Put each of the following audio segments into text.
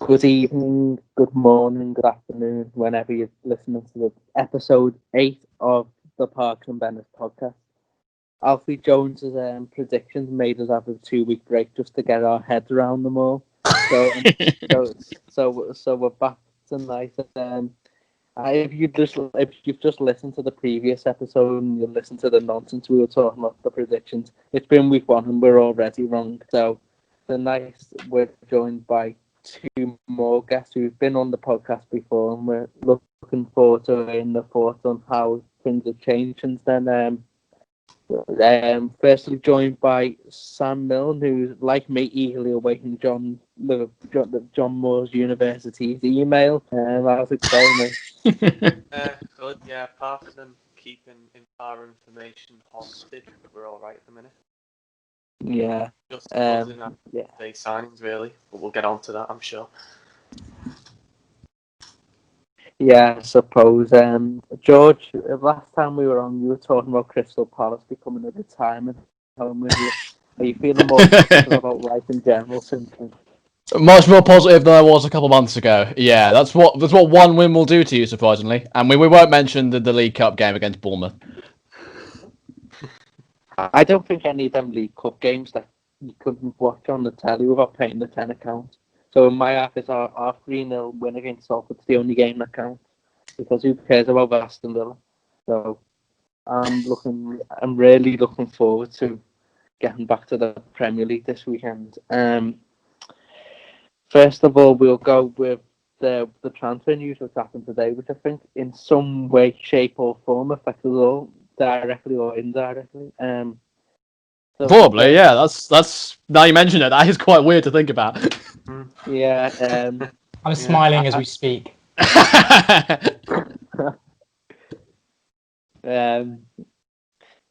Good evening, good morning, good afternoon, whenever you're listening to the episode 8 of the Parks and Bennis podcast. Alfie Jones's predictions made us have a 2 week break just to get our heads around them all. So, so we're back tonight. If you've just listened to the previous episode and you listened to the nonsense we were talking about the predictions, it's been week 1 and we're already wrong. So tonight we're joined by 2 more guests who've been on the podcast before, and we're looking forward to hearing their thoughts on how things have changed since then. Firstly, joined by Sam Milne, who's like me, eagerly awaiting John Moore's University's email. How's it going, mate? Good, yeah. Apart from them keeping our information hostage, we're all right at the minute. Yeah. Just closing out day signings, really, but we'll get on to that, I'm sure. Yeah, I suppose. George, last time we were on, you were talking about Crystal Palace becoming a retirement home with you. Are you feeling more positive about life in general since then? Much more positive than I was a couple months ago. Yeah, that's what 1 win will do to you, surprisingly. And we won't mention the League Cup game against Bournemouth. I don't think any of them League Cup games that you couldn't watch on the telly without paying the £10 account. So in my office, our 3-0 win against Salford's the only game that counts, because who cares about Aston Villa? So I'm really looking forward to getting back to the Premier League this weekend. First of all, we'll go with the transfer news that's happened today, which I think in some way, shape or form affects us all, directly or indirectly. Probably, yeah. That's now you mention it. That is quite weird to think about. Yeah. I'm smiling as we speak.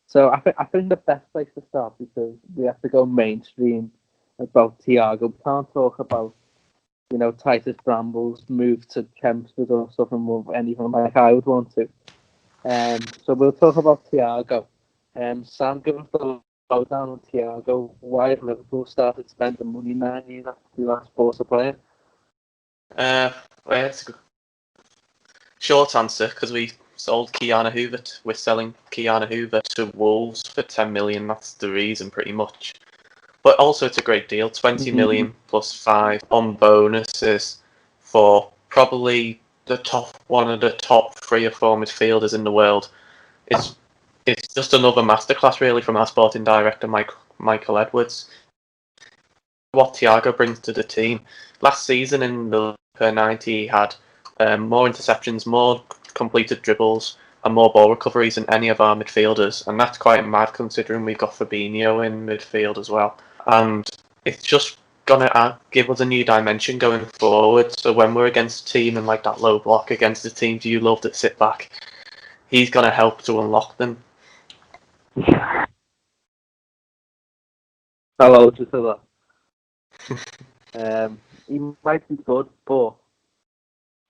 So I think the best place to start, because we have to go mainstream about Thiago. We can't talk about Titus Bramble's move to Chelmsford or something with anything like I would want to. So we'll talk about Thiago. Sam, give us the lowdown on Thiago. Why have Liverpool started spending money 9 years after we last bought a player? Well, it's a good short answer, because we sold Keanu Hoover. We're selling Keanu Hoover to Wolves for 10 million. That's the reason, pretty much. But also, it's a great deal. 20 million plus 5 on bonuses for probably one of the top 3 or 4 midfielders in the world. It's just another masterclass, really, from our sporting director, Michael Edwards. What Thiago brings to the team. Last season in the per 90, he had more interceptions, more completed dribbles, and more ball recoveries than any of our midfielders. And that's quite mad, considering we've got Fabinho in midfield as well. And it's just going to give us a new dimension going forward. So when we're against a team in like that low block against the teams you love that sit back, he's going to help to unlock them. Hello to that. He might be good, but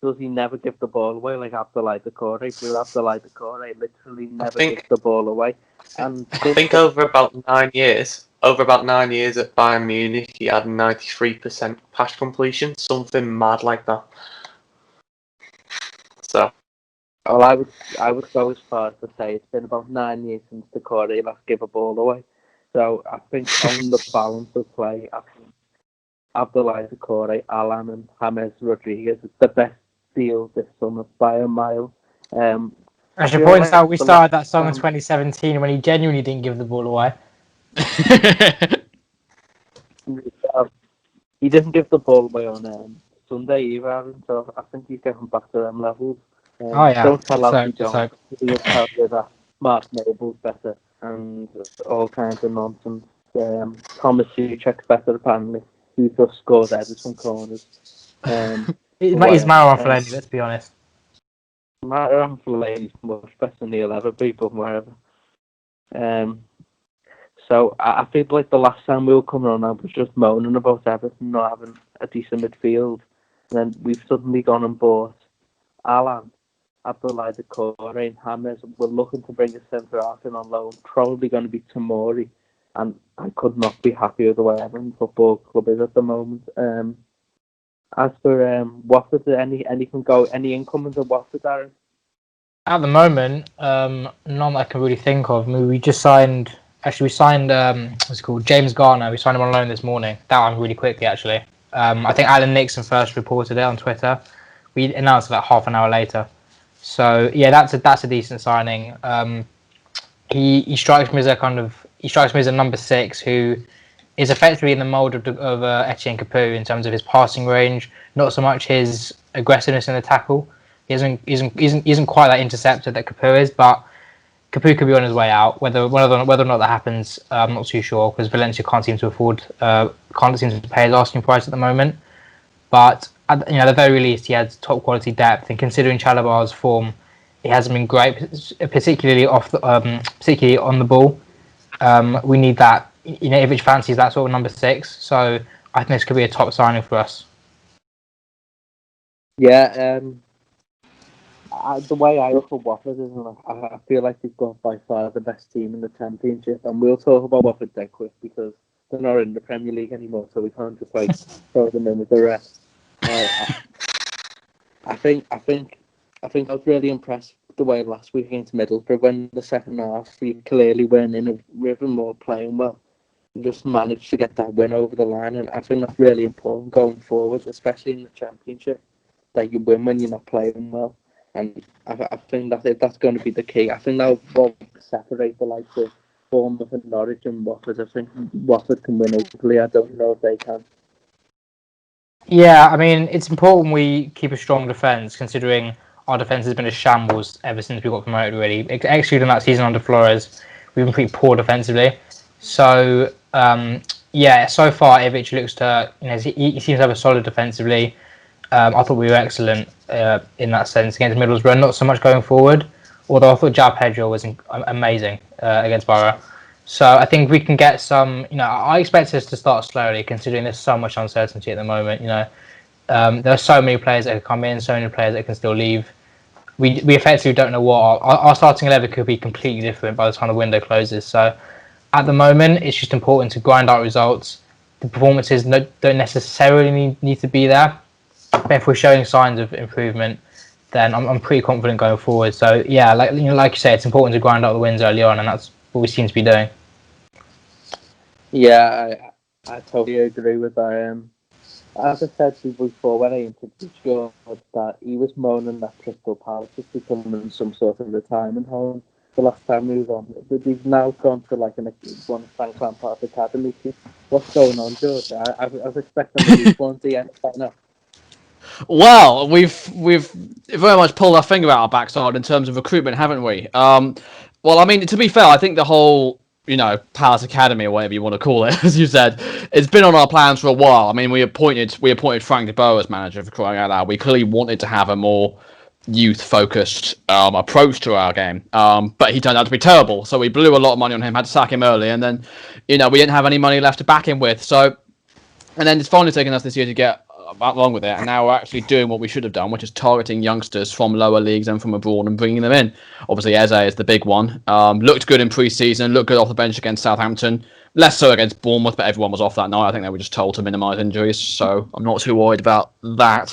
does he never give the ball away like Abdoulaye Doucouré? Abdoulaye Doucouré literally never gives the ball away. And I think over about 9 years at Bayern Munich, he had 93% pass completion, something mad like that. So, well, I would go as far as to say it's been about 9 years since Doucouré last gave a ball away. So I think on the balance of play, I think Abdoulaye Doucouré, Alan, and James Rodriguez is the best deal this summer by a mile. I should point out we started that song in 2017 when he genuinely didn't give the ball away. He didn't give the ball away on Sunday either, Aaron, so I think he's getting back to them levels. Don't tell Alfie Jones. He'll tell you that Mark Noble's better and all kinds of nonsense. Thomas Suchek's better, apparently, who just scores headers from corners. He's Marouane Fellaini, let's be honest. Marouane Fellaini's much better than he'll ever be, but wherever. So I feel like the last time we were coming on, I was just moaning about Everton not having a decent midfield. And then we've suddenly gone and bought Alan, Abdoulaye Doucouré, and James. We're looking to bring a centre-half in on loan, probably going to be Tomori. And I could not be happier with the way Everton Football Club is at the moment. As for Watford, anything go? Any incomings at Watford, Aaron? At the moment, none that I can really think of. I mean, we signed what's it called, James Garner. We signed him on loan this morning. That one really quickly, actually. I think Alan Nixon first reported it on Twitter. We announced it like half an hour later. So yeah, that's a decent signing. He strikes me as a number 6 who is effectively in the mould of Etienne Capoue in terms of his passing range, not so much his aggressiveness in the tackle. He isn't quite that interceptor that Capoue is, but Capoue could be on his way out. Whether or not that happens, I'm not too sure because Valencia can't seem to pay his asking price at the moment. But at the very least, he has top quality depth, and considering Chalabar's form, it hasn't been great, particularly particularly on the ball. We need that. Ivich fancies that sort of number 6, so I think this could be a top signing for us. Yeah, the way I look at Watford is I feel like they've got by far the best team in the Championship, and we'll talk about Watford dead quick because they're not in the Premier League anymore, so we can't just throw them in with the rest. I think I was really impressed with the way last week against Middlesbrough when the second half we clearly weren't in a rhythm or playing well. We just managed to get that win over the line, and I think that's really important going forward, especially in the Championship, that you win when you're not playing well. And I think that's going to be the key. I think that will separate the likes of Bournemouth and Norwich and Watford. I think Watford can win easily. I don't know if they can. Yeah, I mean, it's important we keep a strong defence, considering our defence has been a shambles ever since we got promoted, really. Excluding that season under Flores, we've been pretty poor defensively. So, so far, Ivich looks to, he seems to have a solid defensively. I thought we were excellent in that sense against Middlesbrough, not so much going forward, although I thought João Pedro was amazing against Borough. So I think we can get some. I expect us to start slowly, considering there's so much uncertainty at the moment. There are so many players that can come in, so many players that can still leave. We effectively don't know what our starting 11 could be completely different by the time the window closes. So at the moment, it's just important to grind out results. The performances don't necessarily need to be there, but if we're showing signs of improvement, then I'm pretty confident going forward. So yeah, like you say, it's important to grind out the wins early on, and that's what we seem to be doing. Yeah, I totally agree with that. As I said to you before, when I introduced George, that he was moaning that Crystal Palace was becoming some sort of retirement home the last time he was on. They've now gone to one of Frank Lampard's academy. What's going on, George? I was expecting the League One to end by now. Well, we've very much pulled our finger out our backside in terms of recruitment, haven't we? Well, I mean, to be fair, I think the whole Palace Academy or whatever you want to call it, as you said, it's been on our plans for a while. I mean, we appointed Frank de Boer as manager, for crying out loud. We clearly wanted to have a more youth-focused approach to our game, but he turned out to be terrible. So we blew a lot of money on him, had to sack him early, and then we didn't have any money left to back him with. So, and then it's finally taken us this year to get along with it, and now we're actually doing what we should have done, which is targeting youngsters from lower leagues and from abroad and bringing them in. Obviously, Eze is the big one. Looked good in pre-season, looked good off the bench against Southampton. Less so against Bournemouth, but everyone was off that night. I think they were just told to minimise injuries, so I'm not too worried about that.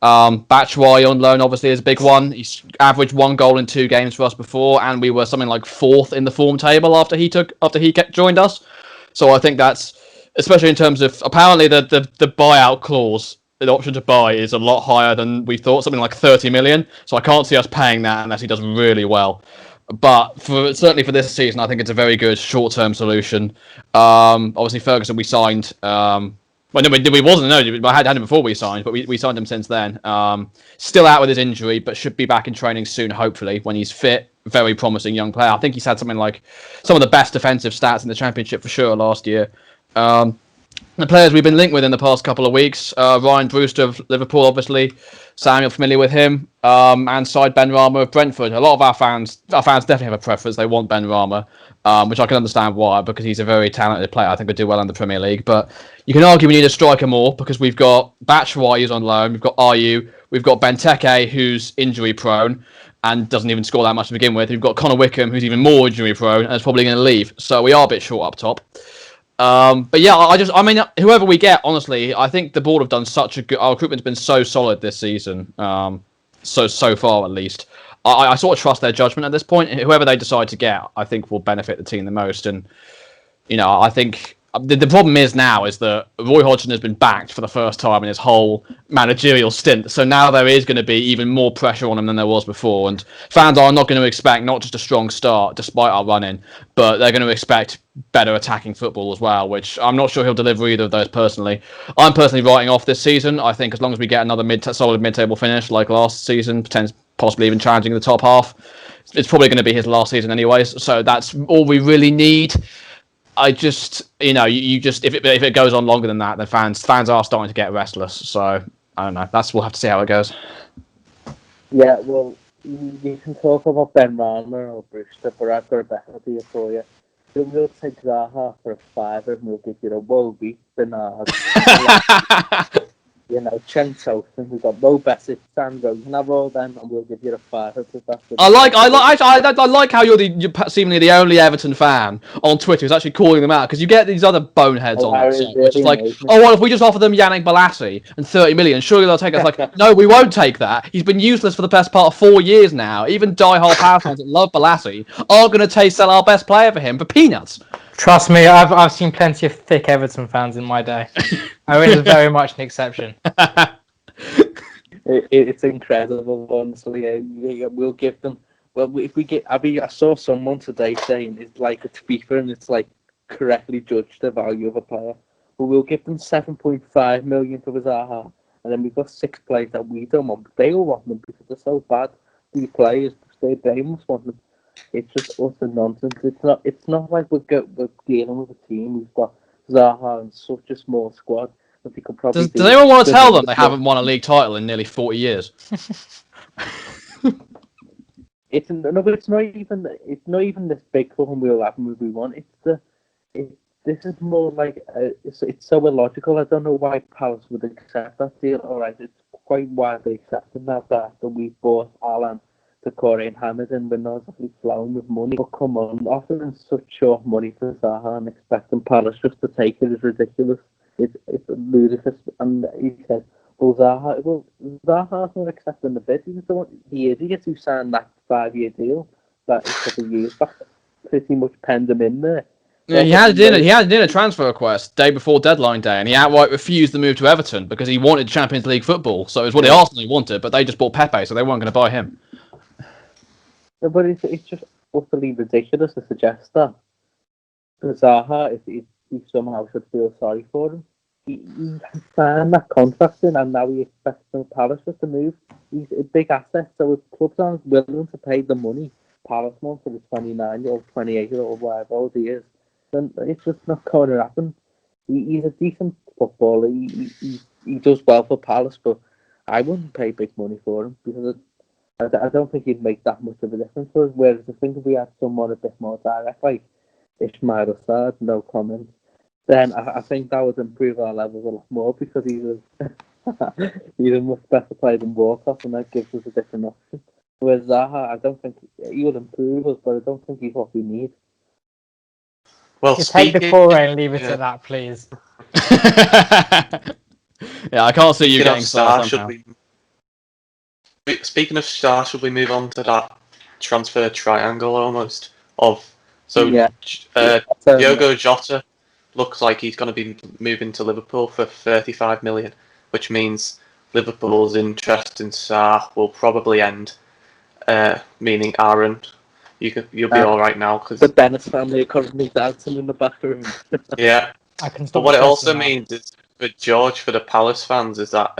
Batshuayi on loan obviously is a big one. He's averaged 1 goal in 2 games for us before, and we were something like 4th in the form table after he joined us. So I think that's, especially in terms of, apparently the buyout clause, the option to buy is a lot higher than we thought, something like 30 million. So I can't see us paying that unless he does really well. But certainly for this season, I think it's a very good short-term solution. Obviously, Ferguson we signed. I had him before we signed, but we signed him since then. Still out with his injury, but should be back in training soon, hopefully, when he's fit. Very promising young player. I think he's had something like some of the best defensive stats in the Championship for sure last year. The players we've been linked with in the past couple of weeks, Ryan Brewster of Liverpool, obviously. Sam, you're familiar with him. And Said Benrahma of Brentford. A lot of our fans definitely have a preference. They want Benrahma, which I can understand why, because he's a very talented player. I think would do well in the Premier League. But you can argue we need a striker more, because we've got Batshuayi who's on loan, we've got Ayew, we've got Benteke who's injury prone and doesn't even score that much to begin with. We've got Connor Wickham who's even more injury prone and is probably going to leave. So we are a bit short up top. But yeah, I mean, whoever we get, honestly, I think the board have done such a good. Our recruitment's been so solid this season. So far at least. I sort of trust their judgment at this point. Whoever they decide to get, I think will benefit the team the most. And I think the problem is that Roy Hodgson has been backed for the first time in his whole managerial stint. So now there is going to be even more pressure on him than there was before. And fans are not going to expect not just a strong start, despite our run-in, but they're going to expect better attacking football as well, which I'm not sure he'll deliver either of those personally. I'm personally writing off this season. I think as long as we get another solid mid-table finish like last season, possibly even challenging the top half, it's probably going to be his last season anyways. So that's all we really need. I just, you just if it goes on longer than that, then fans are starting to get restless. So I don't know. We'll have to see how it goes. Yeah, well, you can talk about Ben Rama or Brewster, but I've got a better idea for you. We'll take Zaha for a fiver and we'll give you a Wobie, Bernard, Chen Tosin. We've got Mo Besic, Sandro. You can have all them and we'll give you a fiver. I like how you're seemingly the only Everton fan on Twitter who's actually calling them out, because you get these other boneheads on that side, which is like, what if we just offer them Yannick Bolasie and 30 million? Surely they'll take us. Like, no, we won't take that. He's been useless for the best part of 4 years now. Even die-hard Power fans that love Bolasie are going to sell our best player for him for peanuts. Trust me, I've seen plenty of thick Everton fans in my day. Owen is very much an exception. It's incredible, honestly. We'll give them. Well, if we get, I saw someone today saying it's like a FIFA and it's like correctly judged the value of a player. But we'll give them 7.5 million for Zaha, and then we've got 6 players that we don't want. They all want them because they're so bad. These players, they must want them. It's just utter nonsense. It's not like we're dealing with a team. We've got Zaha and such a small squad that we could probably. Does anyone want to tell them they haven't won a league title in nearly 40 years? It's not even this big for them. We'll have them if we want. This is more like it's so illogical. I don't know why Palace would accept that deal. All right, it's quite widely accepted now that we bought Alan to Corey and Hammond and we're not exactly flowing with money. But come on, offering such short money for Zaha and expecting Palace just to take it is ridiculous. It's ludicrous. And he said, Zaha's not accepting the bid. He is idiot who signed that 5-year deal that a couple of years back. Pretty much penned him in there. Yeah, he had a transfer request day before deadline day, and he outright refused the move to Everton because he wanted Champions League football. So it was what the Arsenal wanted, but they just bought Pepe, so they weren't going to buy him. But it's just utterly ridiculous to suggest that Zaha, if he somehow should feel sorry for him, he signed that contract in, and now he expects Palace to move. He's a big asset, so if clubs aren't willing to pay the money Palace wants for the 29-year-old, 28-year-old, whatever old he is, then it's just not going to happen. He's a decent footballer. He does well for Palace, but I wouldn't pay big money for him because I don't think he'd make that much of a difference for us. Whereas I think if we had someone a bit more direct, like Ismail Assad, no comment, then I think that would improve our levels a lot more because he's a much better player than Walcott, and that gives us a different option. Whereas Zaha, I don't think he would improve us, but I don't think he's what we need. Well, take the call and leave it at that, please. Yeah, I can't see you getting Star somehow. Speaking of Star, should we move on to that transfer triangle almost? Diogo Jota looks like he's going to be moving to Liverpool for 35 million, which means Liverpool's interest in Sarr will probably end. Meaning Aaron, you'll be all right now because the Bennis family are currently dancing in the back room. Yeah, but what it also means is for George, for the Palace fans, is that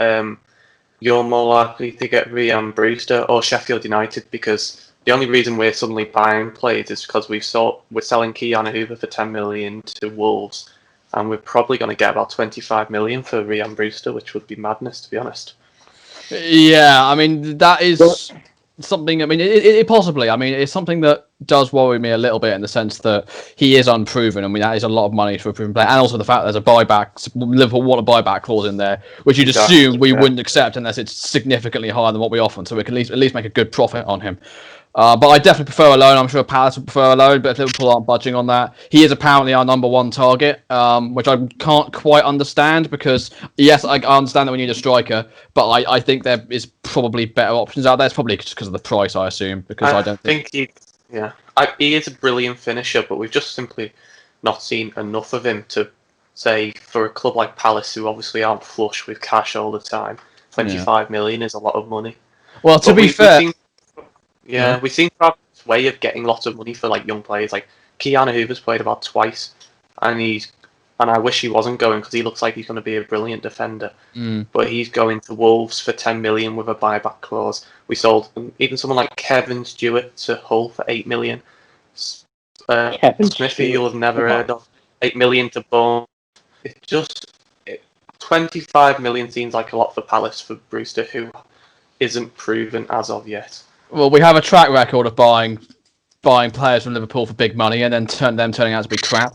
you're more likely to get Ryan Brewster or Sheffield United, because the only reason we're suddenly buying players is because we're selling Keanu Hoover for 10 million to Wolves, and we're probably going to get about 25 million for Ryan Brewster, which would be madness, to be honest. Yeah, I mean that is something. I mean, it possibly. I mean, it's something that does worry me a little bit in the sense that he is unproven. I mean, that is a lot of money for a proven player, and also the fact there's a buyback. Liverpool want a buyback clause in there, which you'd assume we wouldn't accept unless it's significantly higher than what we offer, so we can at least make a good profit on him. But I definitely prefer a loan. I'm sure Palace would prefer a loan, but if Liverpool aren't budging on that, he is apparently our number one target, which I can't quite understand because, yes, I understand that we need a striker, but I think there is probably better options out there. It's probably just because of the price, I assume, because I don't think... he is a brilliant finisher, but we've just simply not seen enough of him to say, for a club like Palace, who obviously aren't flush with cash all the time, 25 million is a lot of money. Well, to be fair... We seem to have this way of getting lots of money for like young players. Like Keanu Hoover's played about twice, and I wish he wasn't going because he looks like he's going to be a brilliant defender. But he's going to Wolves for 10 million with a buyback clause. We sold even someone like Kevin Stewart to Hull for 8 million. Smithy, you'll have never heard of, 8 million to Bournemouth. 25 million seems like a lot for Palace for Brewster, who isn't proven as of yet. Well, we have a track record of buying players from Liverpool for big money and then turning out to be crap.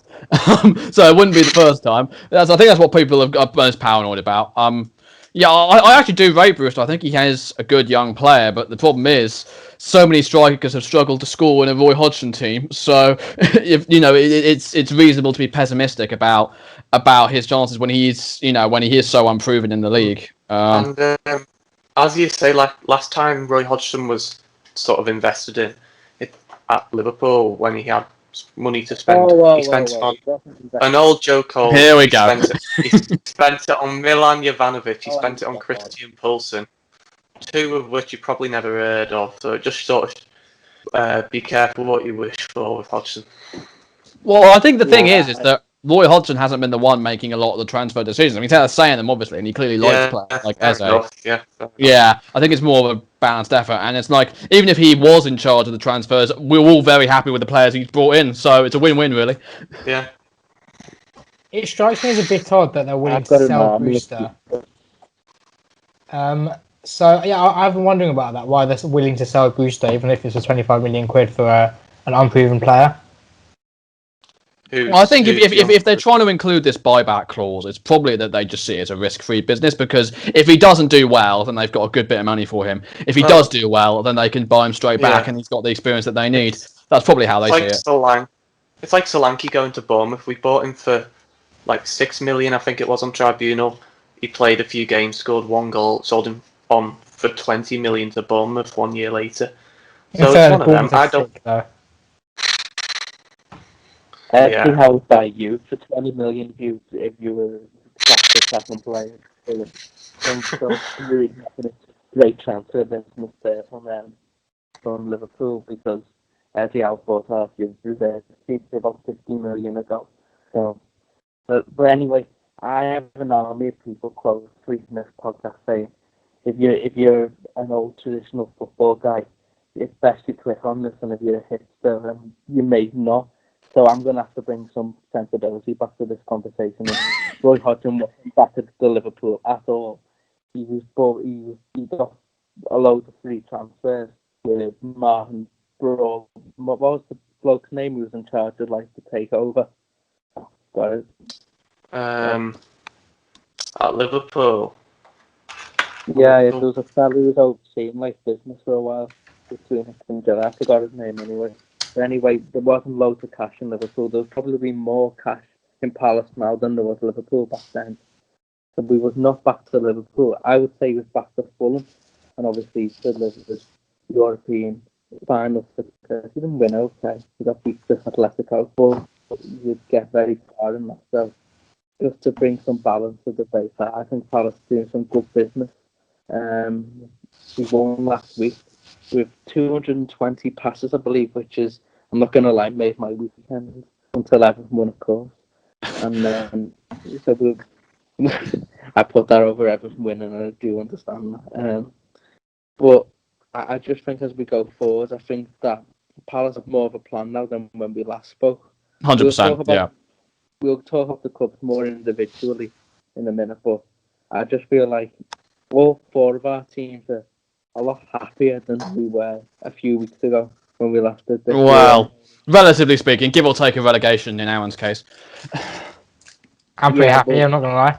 So it wouldn't be the first time. I think that's what people have got most paranoid about. I actually do rate Brewster. I think he is a good young player, but the problem is so many strikers have struggled to score in a Roy Hodgson team. So if it's reasonable to be pessimistic about his chances when he is so unproven in the league. As you say, like last time Roy Hodgson was sort of invested in it at Liverpool when he had money to spend. He spent on an old Joe Cole. Here we go. He spent it on Milan Jovanovic. He spent it on Christian Poulsen, two of which you probably never heard of. So just sort of be careful what you wish for with Hodgson. Well, I think the thing is that Roy Hodgson hasn't been the one making a lot of the transfer decisions. I mean, he's saying them obviously, and he clearly likes players like Eze. Yeah, I think it's more of a balanced effort, and it's like even if he was in charge of the transfers, we're all very happy with the players he's brought in. So it's a win-win, really. Yeah. It strikes me as a bit odd that they're willing to sell Brewster. I've been wondering about that. Why they're willing to sell Brewster, even if it's a 25 million quid for an unproven player. Well, I think if they're trying to include this buyback clause, it's probably that they just see it as a risk-free business, because if he doesn't do well, then they've got a good bit of money for him. If he does do well, then they can buy him straight back and he's got the experience that they need. That's probably how they see it. It's like Solanke going to Bournemouth. We bought him for like 6 million, I think it was, on Tribunal. He played a few games, scored 1 goal, sold him on for 20 million to Bournemouth 1 year later. So it's one of them. I don't... See how by you for 20 million if you were classic second player. So really having a great transfer business there from Liverpool, because as the outbought half you there for about 50 million ago. So but anyway, I have an army of people close tweeting this podcast saying if you're an old traditional football guy, it's best you click on this, and if you're a hipster, you may not. So I'm going to have to bring some sensibility back to this conversation. Roy Hodgson wasn't back at the Liverpool at all. He got a load of free transfers with Martin Brawl. What was the bloke's name who was in charge of like the takeover? Got it. At Liverpool. Yeah, there was a fellow who was overseeing like business for a while between us and Gerrard. I forgot his name anyway. But anyway, there wasn't loads of cash in Liverpool. There was probably more cash in Palace now than there was Liverpool back then. So we was not back to Liverpool. I would say he was back to Fulham, and obviously delivered European final success. He didn't win, okay. He got beat to Atletico, but you'd get very far in that. So just to bring some balance to the debate, I think Palace is doing some good business. We won last week with 220 passes, I believe, which is, I'm not going to lie, made my weekend until Everton won, of course. And so I put that over Everton winning, and I do understand that. But I just think as we go forward, I think that Palace have more of a plan now than when we last spoke. 100%, yeah. We'll talk about the clubs more individually in a minute, but I just feel like all 4 of our teams are a lot happier than we were a few weeks ago when we last did this. Well, relatively speaking, give or take a relegation in Aaron's case. I'm pretty happy, I'm not going to lie.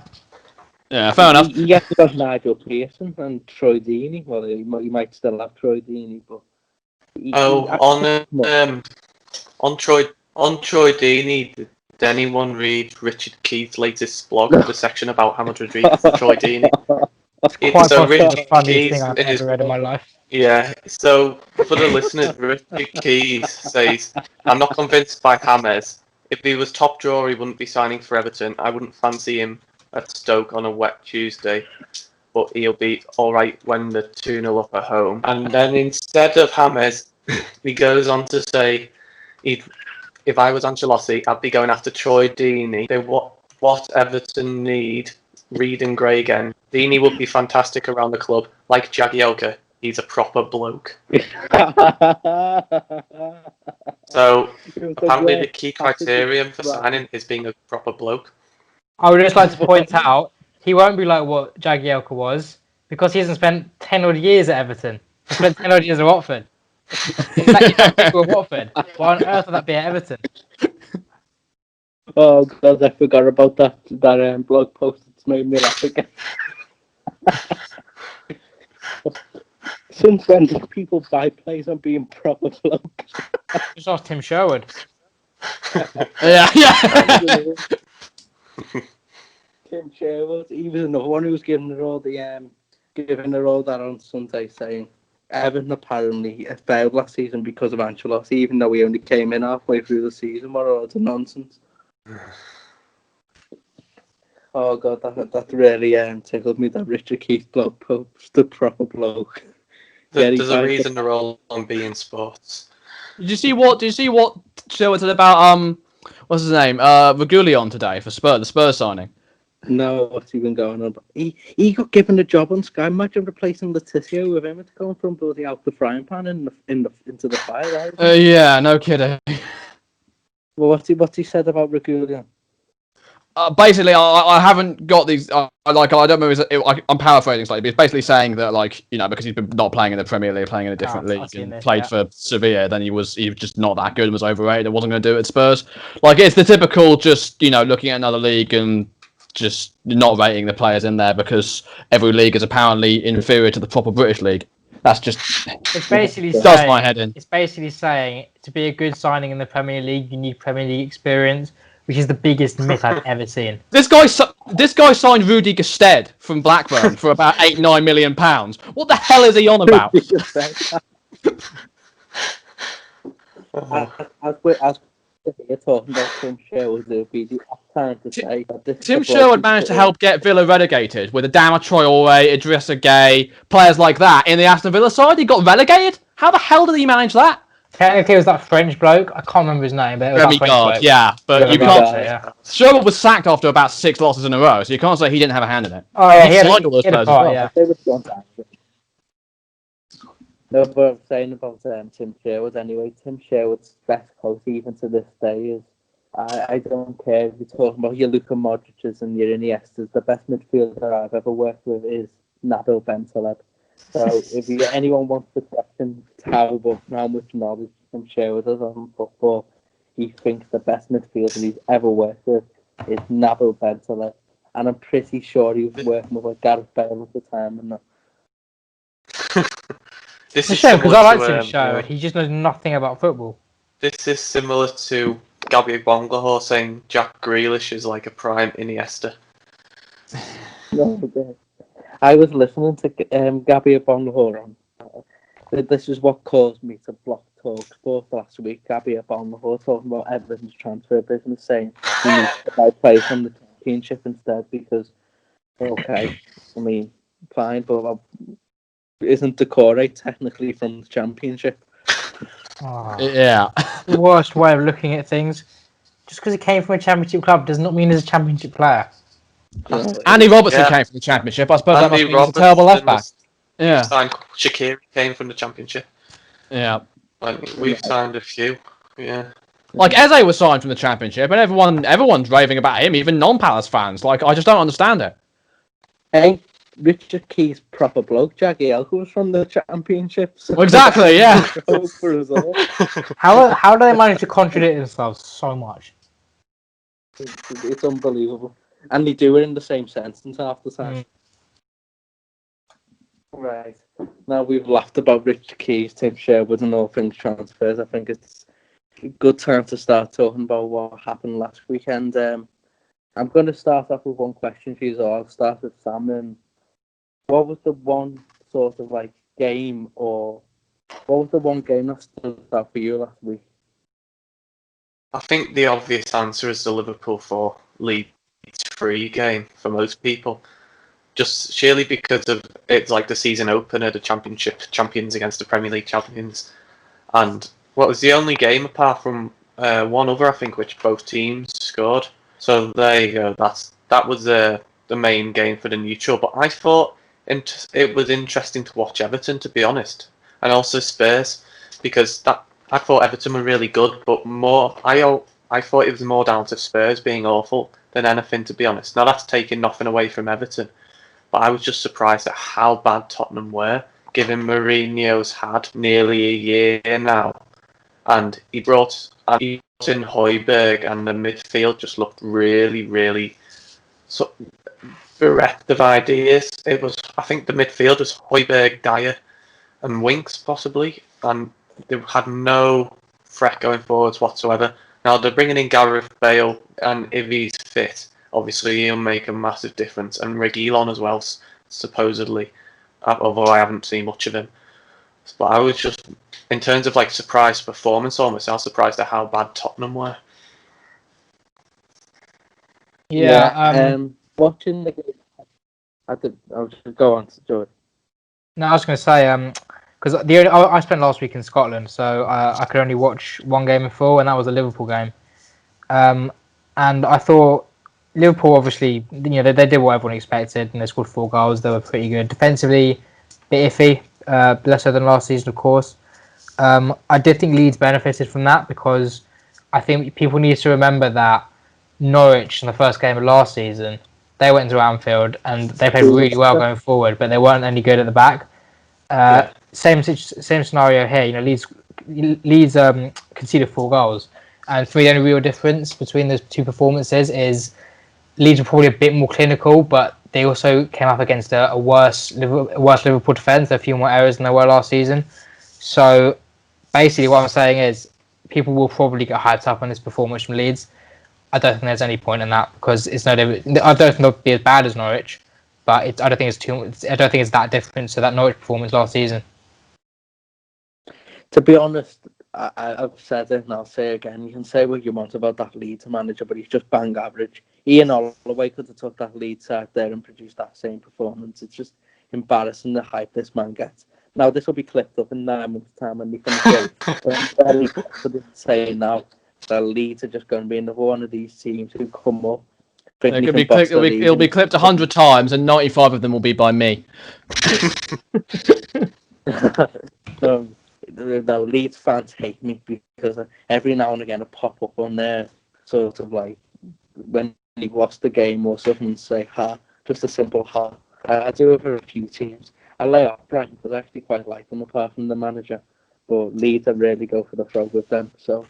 Yeah, fair enough. You get to have Nigel Pearson and Troy Deeney. Well, you might still have Troy Deeney, but On Troy Deeney, did anyone read Richard Keith's latest blog? The section about how much was read for Troy Deeney. Quite possibly the funniest thing I've ever read in my life. Yeah, so for the listeners, Richard Keys says, I'm not convinced by James. If he was top drawer, he wouldn't be signing for Everton. I wouldn't fancy him at Stoke on a wet Tuesday, but he'll be alright when they're 2-0 up at home. And then instead of James, he goes on to say, if I was Ancelotti, I'd be going after Troy Deeney. What Everton need, Reed and Gray again. Deeney would be fantastic around the club, like Jagielka. He's a proper bloke. So apparently the key criterion for signing is being a proper bloke. I would just like to point out, he won't be like what Jagielka was, because he hasn't spent 10 odd years at Everton. He spent 10 odd years at Watford. In fact, he's at Watford. Why on earth would that be at Everton? Oh God, I forgot about that blog post. It's made me laugh again. Since when do people buy plays on being proper blokes? Just ask Tim Sherwood. Yeah. Tim Sherwood, he was another one who was giving her all that on Sunday, saying Everton apparently failed last season because of Ancelotti, even though he only came in halfway through the season. What a load of nonsense! Oh God, that really tickled me. That Richard Keith blog post, the proper bloke. There's a reason they're all on being sports. Did you see what Sherwood said about what's his name? Regulion today for the Spurs signing? No, what's even going on? He got given a job on Sky. Imagine replacing Leticio with him. It's going from bloody out the frying pan into the fire. Right? Yeah, no kidding. Well, what's he said about Regulion? Basically, I haven't got these. I don't remember. I'm paraphrasing slightly, but he's basically saying that, because he's been not playing in the Premier League, playing in a different league, and played for Sevilla, then he was just not that good and was overrated and wasn't going to do it at Spurs. It's the typical just looking at another league and just not rating the players in there because every league is apparently inferior to the proper British league. That's just it's basically does my head in. It's basically saying to be a good signing in the Premier League, you need Premier League experience, which is the biggest myth I've ever seen. This guy signed Rudy Gestede from Blackburn for about £8-9 million. What the hell is he on about? As we're talking about Tim Sherwood, it would be the time to say that this Tim Sherwood managed to help get Villa relegated with Adama Traore, Idrissa Gueye, players like that in the Aston Villa side. He got relegated. How the hell did he manage that? Technically, it was that French bloke. I can't remember his name, but it was Remy that French Gard, bloke. yeah, but you can't. Yeah. Sherwood was sacked after about 6 losses in a row, so you can't say he didn't have a hand in it. Oh yeah, he had all those players part, as well. They would want that. No, but I'm saying about Tim Sherwood anyway. Tim Sherwood's best quote even to this day is, I don't care if you're talking about your Luka Modric's and your Iniestas. The best midfielder I've ever worked with is Nabil Bentaleb. So if anyone wants to question how much knowledge Tim Sherwood has on football, he thinks the best midfielder he's ever worked with is Nabil Bentaleb. And I'm pretty sure he was working with Gareth Bale at the time and that. This it's a is shame because I like to, Tim Sherwood. He just knows nothing about football. This is similar to Gabby Bonglahor saying Jack Grealish is like a prime Iniesta. I was listening to Gabby Bonglahor on. This is what caused me to block TalkSport last week. Gabby Bonglahor talking about Everton's transfer business, saying he needs to buy players from the Championship instead because, okay, I mean, fine, but isn't Decore technically from the Championship? Oh, Yeah. the worst way of looking at things. Just because he came from a Championship club does not mean he's a Championship player. Andy Robertson came from the Championship. I suppose that must mean he's a terrible left back. Yeah. Shaqiri came from the Championship. Yeah. We've signed a few. Yeah. Eze was signed from the Championship, and everyone's raving about him, even non-Palace fans. I just don't understand it. Hey, Richard Keith's proper bloke, Jagielka was from the Championship. So exactly, yeah. For us all. How do they manage to contradict themselves so much? It's unbelievable. And they do it in the same sentence half the time. Right. Now we've laughed about Richard Keys, Tim Sherwood, and all things transfers. I think it's a good time to start talking about what happened last weekend. I'm going to start off with one question for you. So I'll start with Sam. And what was the one sort of like game, or what was the one game that stood out for you last week? I think the obvious answer is the Liverpool 4 Leeds 3 game for most people. Just sheerly because of it's like the season opener, the Championship champions against the Premier League champions. And what was the only game apart from one other, I think, which both teams scored. So there you go. That was the main game for the neutral. But I thought it was interesting to watch Everton, to be honest, and also Spurs, because I thought Everton were really good, but I thought it was more down to Spurs being awful than anything, to be honest. Now that's taking nothing away from Everton, but I was just surprised at how bad Tottenham were, given Mourinho's had nearly a year now, and he brought in Højbjerg, and the midfield just looked really, really bereft of ideas. I think the midfield was Højbjerg, Dyer, and Winks possibly, and they had no threat going forwards whatsoever. Now they're bringing in Gareth Bale, and if he's fit, obviously he'll make a massive difference, and Reguilon as well, supposedly, although I haven't seen much of him. But I was just, in terms of like surprise performance almost, I was surprised at how bad Tottenham were. Watching the game, I'll just go on to George. No, I was going to say, because I spent last week in Scotland, so I could only watch one game in full, and that was a Liverpool game. And I thought Liverpool, obviously, they did what everyone expected, and they scored 4 goals. They were pretty good defensively, a bit iffy, less so than last season, of course. I did think Leeds benefited from that, because I think people need to remember that Norwich in the first game of last season, they went into Anfield and they played really well going forward, but they weren't any good at the back. Same scenario here. Leeds conceded 4 goals, and for me, the only real difference between those two performances is Leeds were probably a bit more clinical, but they also came up against a worse Liverpool defence. There are a few more errors than there were last season. So basically, what I'm saying is people will probably get hyped up on this performance from Leeds. I don't think there's any point in that, because I don't think they'll be as bad as Norwich, but I don't think it's that different to that Norwich performance last season. To be honest, I've said it and I'll say it again. You can say what you want about that Leeds manager, but he's just bang average. Ian Holloway could have took that Leeds side there and produced that same performance. It's just embarrassing the hype this man gets. Now, this will be clipped up in 9 months' time and we can say, but I'm very confident saying now that Leeds are just going to be another one of these teams who come up. It'll be clipped 100 times, and 95 of them will be by me. No, Leeds fans hate me because every now and again I pop up on there, sort of like when he lost the game or something, and say ha, just a simple ha. I do it for a few teams. I lay off Brighton because I actually quite like them apart from the manager, but Leeds I really go for the throw with them. So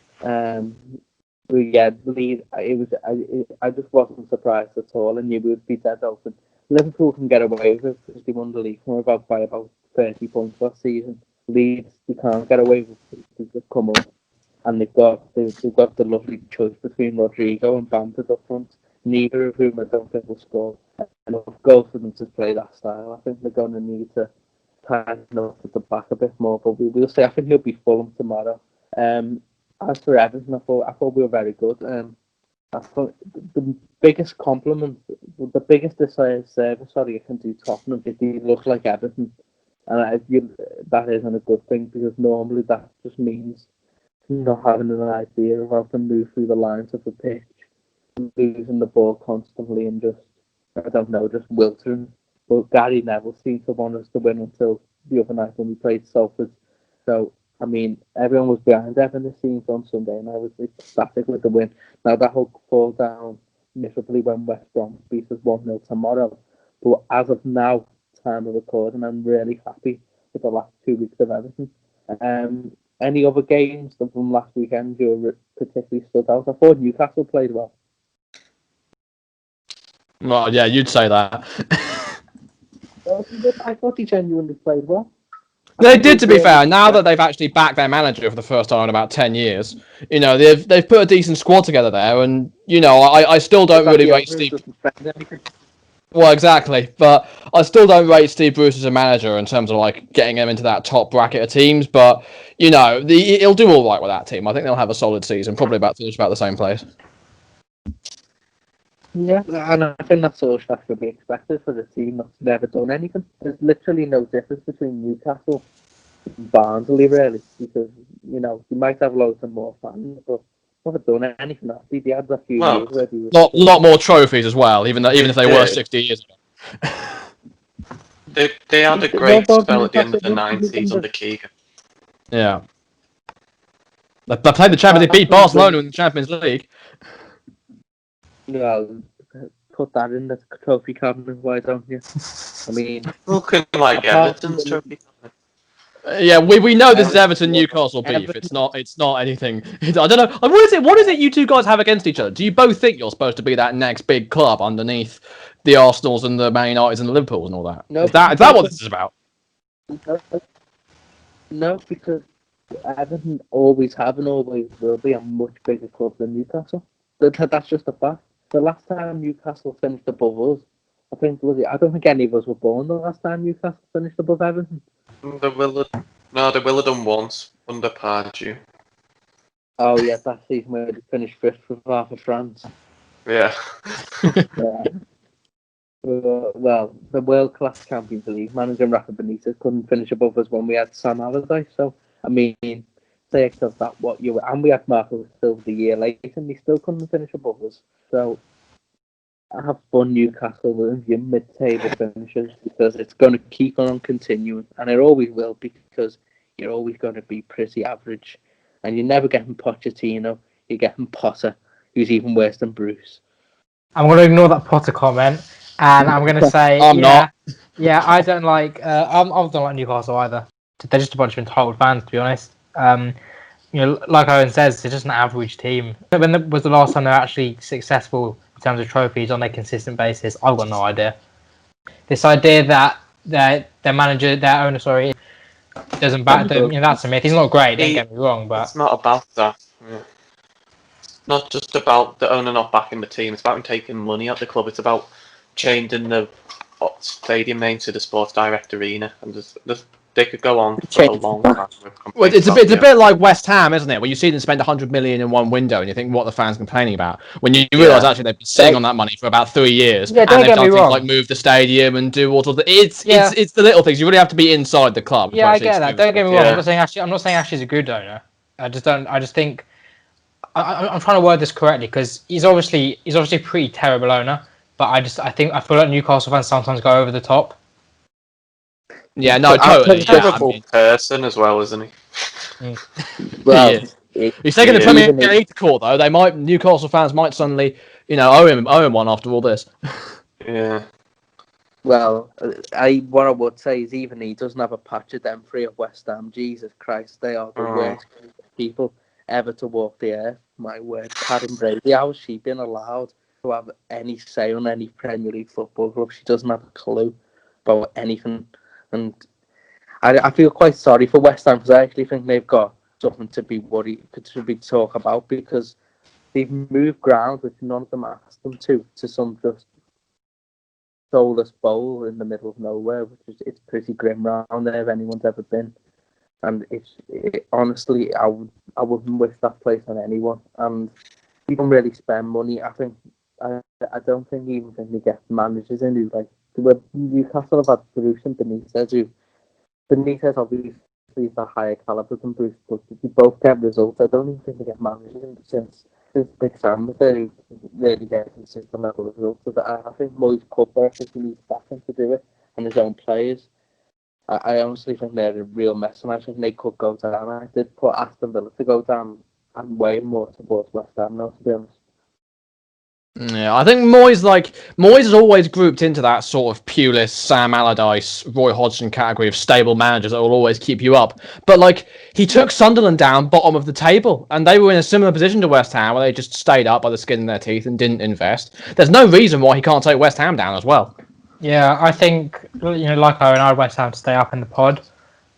Leeds. I just wasn't surprised at all. I knew we would be dead open. Liverpool can get away with it because they won the league from by about 30 points last season. Leeds, they can't get away with it. They've come up and they've got the lovely choice between Rodrigo and Bamford up front. Neither of whom I don't think will score enough goals for them to play that style. I think they're going to need to tighten up at the back a bit more, but we'll see. I think he'll be Fulham tomorrow. As for Everton, I thought we were very good. I thought the biggest compliment, the biggest service, I can do Tottenham is they look like Everton. And that isn't a good thing, because normally that just means not having an idea of how to move through the lines of the pitch, losing the ball constantly and just wilting. But Gary Neville seemed to want us to win until the other night when we played Salford. So, I mean, everyone was behind Everton, it seems, on Sunday, and I was ecstatic with the win. Now, that will fall down miserably when West Brom beats us 1-0 tomorrow. But as of now, time of recording, I'm really happy with the last 2 weeks of Everton. Any other games from last weekend you particularly stood out? I thought Newcastle played well. Well, yeah, you'd say that. I thought he genuinely played well. They did, to be fair. Now that they've actually backed their manager for the first time in about 10 years, they've put a decent squad together there, and I still don't really rate Steve. Well, exactly, but I still don't rate Steve Bruce as a manager in terms of like getting him into that top bracket of teams. But he'll do all right with that team. I think they'll have a solid season, probably finish about the same place. Yeah, and I think that's all that could be expected for the team that's never done anything. There's literally no difference between Newcastle and Barnsley, really, because you might have loads of more fans, but never done anything. They had a few years where they was lot more trophies as well, even if they were 60 years ago. They had a great spell at the end of the 90s under Keegan. Yeah. They played the Champions League, beat Barcelona in the Champions League. Well, put that in the trophy cabinet, why don't you? I mean, looking like Everton's trophy cabinet. Yeah, we know this is Everton Newcastle beef. It's not anything. I don't know. What is it you two guys have against each other? Do you both think you're supposed to be that next big club underneath the Arsenals and the Man Uniteds and the Liverpools and all that? No, is that what this is about? No, because Everton always have and always will be a much bigger club than Newcastle. That's just a fact. The last time Newcastle finished above us, I don't think any of us were born the last time Newcastle finished above Everton. They will have done once under Pardew. Oh yeah, that season where they finished fifth with half of France. Yeah. Yeah. Well, the world-class Champions League manager Rafa Benitez couldn't finish above us when we had Sam Allardyce. So I mean, say of that what you were, and we had Marco Silva the year later, and he still couldn't finish above us. So I have fun Newcastle with your mid-table finishers because it's going to keep on continuing, and it always will because you're always going to be pretty average, and you're never getting Pochettino. You're getting Potter, who's even worse than Bruce. I'm going to ignore that Potter comment, and I'm going to say, not. Yeah, I don't like. I don't like Newcastle either. They're just a bunch of entitled fans, to be honest. Like Owen says, they're just an average team. When was the last time they're actually successful in terms of trophies on a consistent basis? I've got no idea. This idea that their owner, doesn't back them, that's a myth. He's not great, don't get me wrong, but it's not about that. Yeah. It's not just about the owner not backing the team. It's about him taking money out the club. It's about changing the stadium name to the Sports Direct Arena, and they could go on for a long time. Well, it's a bit like West Ham, isn't it? Where you see them spend 100 million in one window, and you think, what are the fans complaining about? When you realise actually they've been sitting on that money for about 3 years, and they've done things like move the stadium and do all sorts of. It's the little things. You really have to be inside the club. Yeah, I get that. Don't get me wrong. I'm not saying Ashley's a good owner. I just think I'm trying to word this correctly because he's obviously a pretty terrible owner. But I feel like Newcastle fans sometimes go over the top. Yeah, no, totally. Terrible person as well, isn't he? Well, he's taking the Premier League to court though. Newcastle fans might suddenly, owe him one after all this. Yeah. Well, what I would say is even he doesn't have a patch of them free at West Ham. Jesus Christ, they are the worst people ever to walk the earth. My word, Karen Brady, how has she been allowed to have any say on any Premier League football club? She doesn't have a clue about anything. And I feel quite sorry for West Ham because I actually think they've got something to be worried, to be talk about because they've moved ground which none of them asked them to some just soulless bowl in the middle of nowhere, it's pretty grim round there if anyone's ever been. And honestly, I wouldn't wish that place on anyone. And you don't really spend money. I don't think they get managers in who Newcastle have had Bruce and Benitez. Benitez obviously is a higher caliber than Bruce, but they both get results. I don't even think they get managers in since Big Sam was there who really get consistent level of results. I think Moyes Cooper, he needs backing to do it, and his own players. I honestly think they're a real mess, and I think they could go down. I did put Aston Villa to go down, and way more towards West Ham now, to be honest. Yeah, I think Moyes is always grouped into that sort of Pulis, Sam Allardyce, Roy Hodgson category of stable managers that will always keep you up. But he took Sunderland down bottom of the table, and they were in a similar position to West Ham, where they just stayed up by the skin of their teeth and didn't invest. There's no reason why he can't take West Ham down as well. Yeah, I think like Owen, I West Ham to stay up in the pod,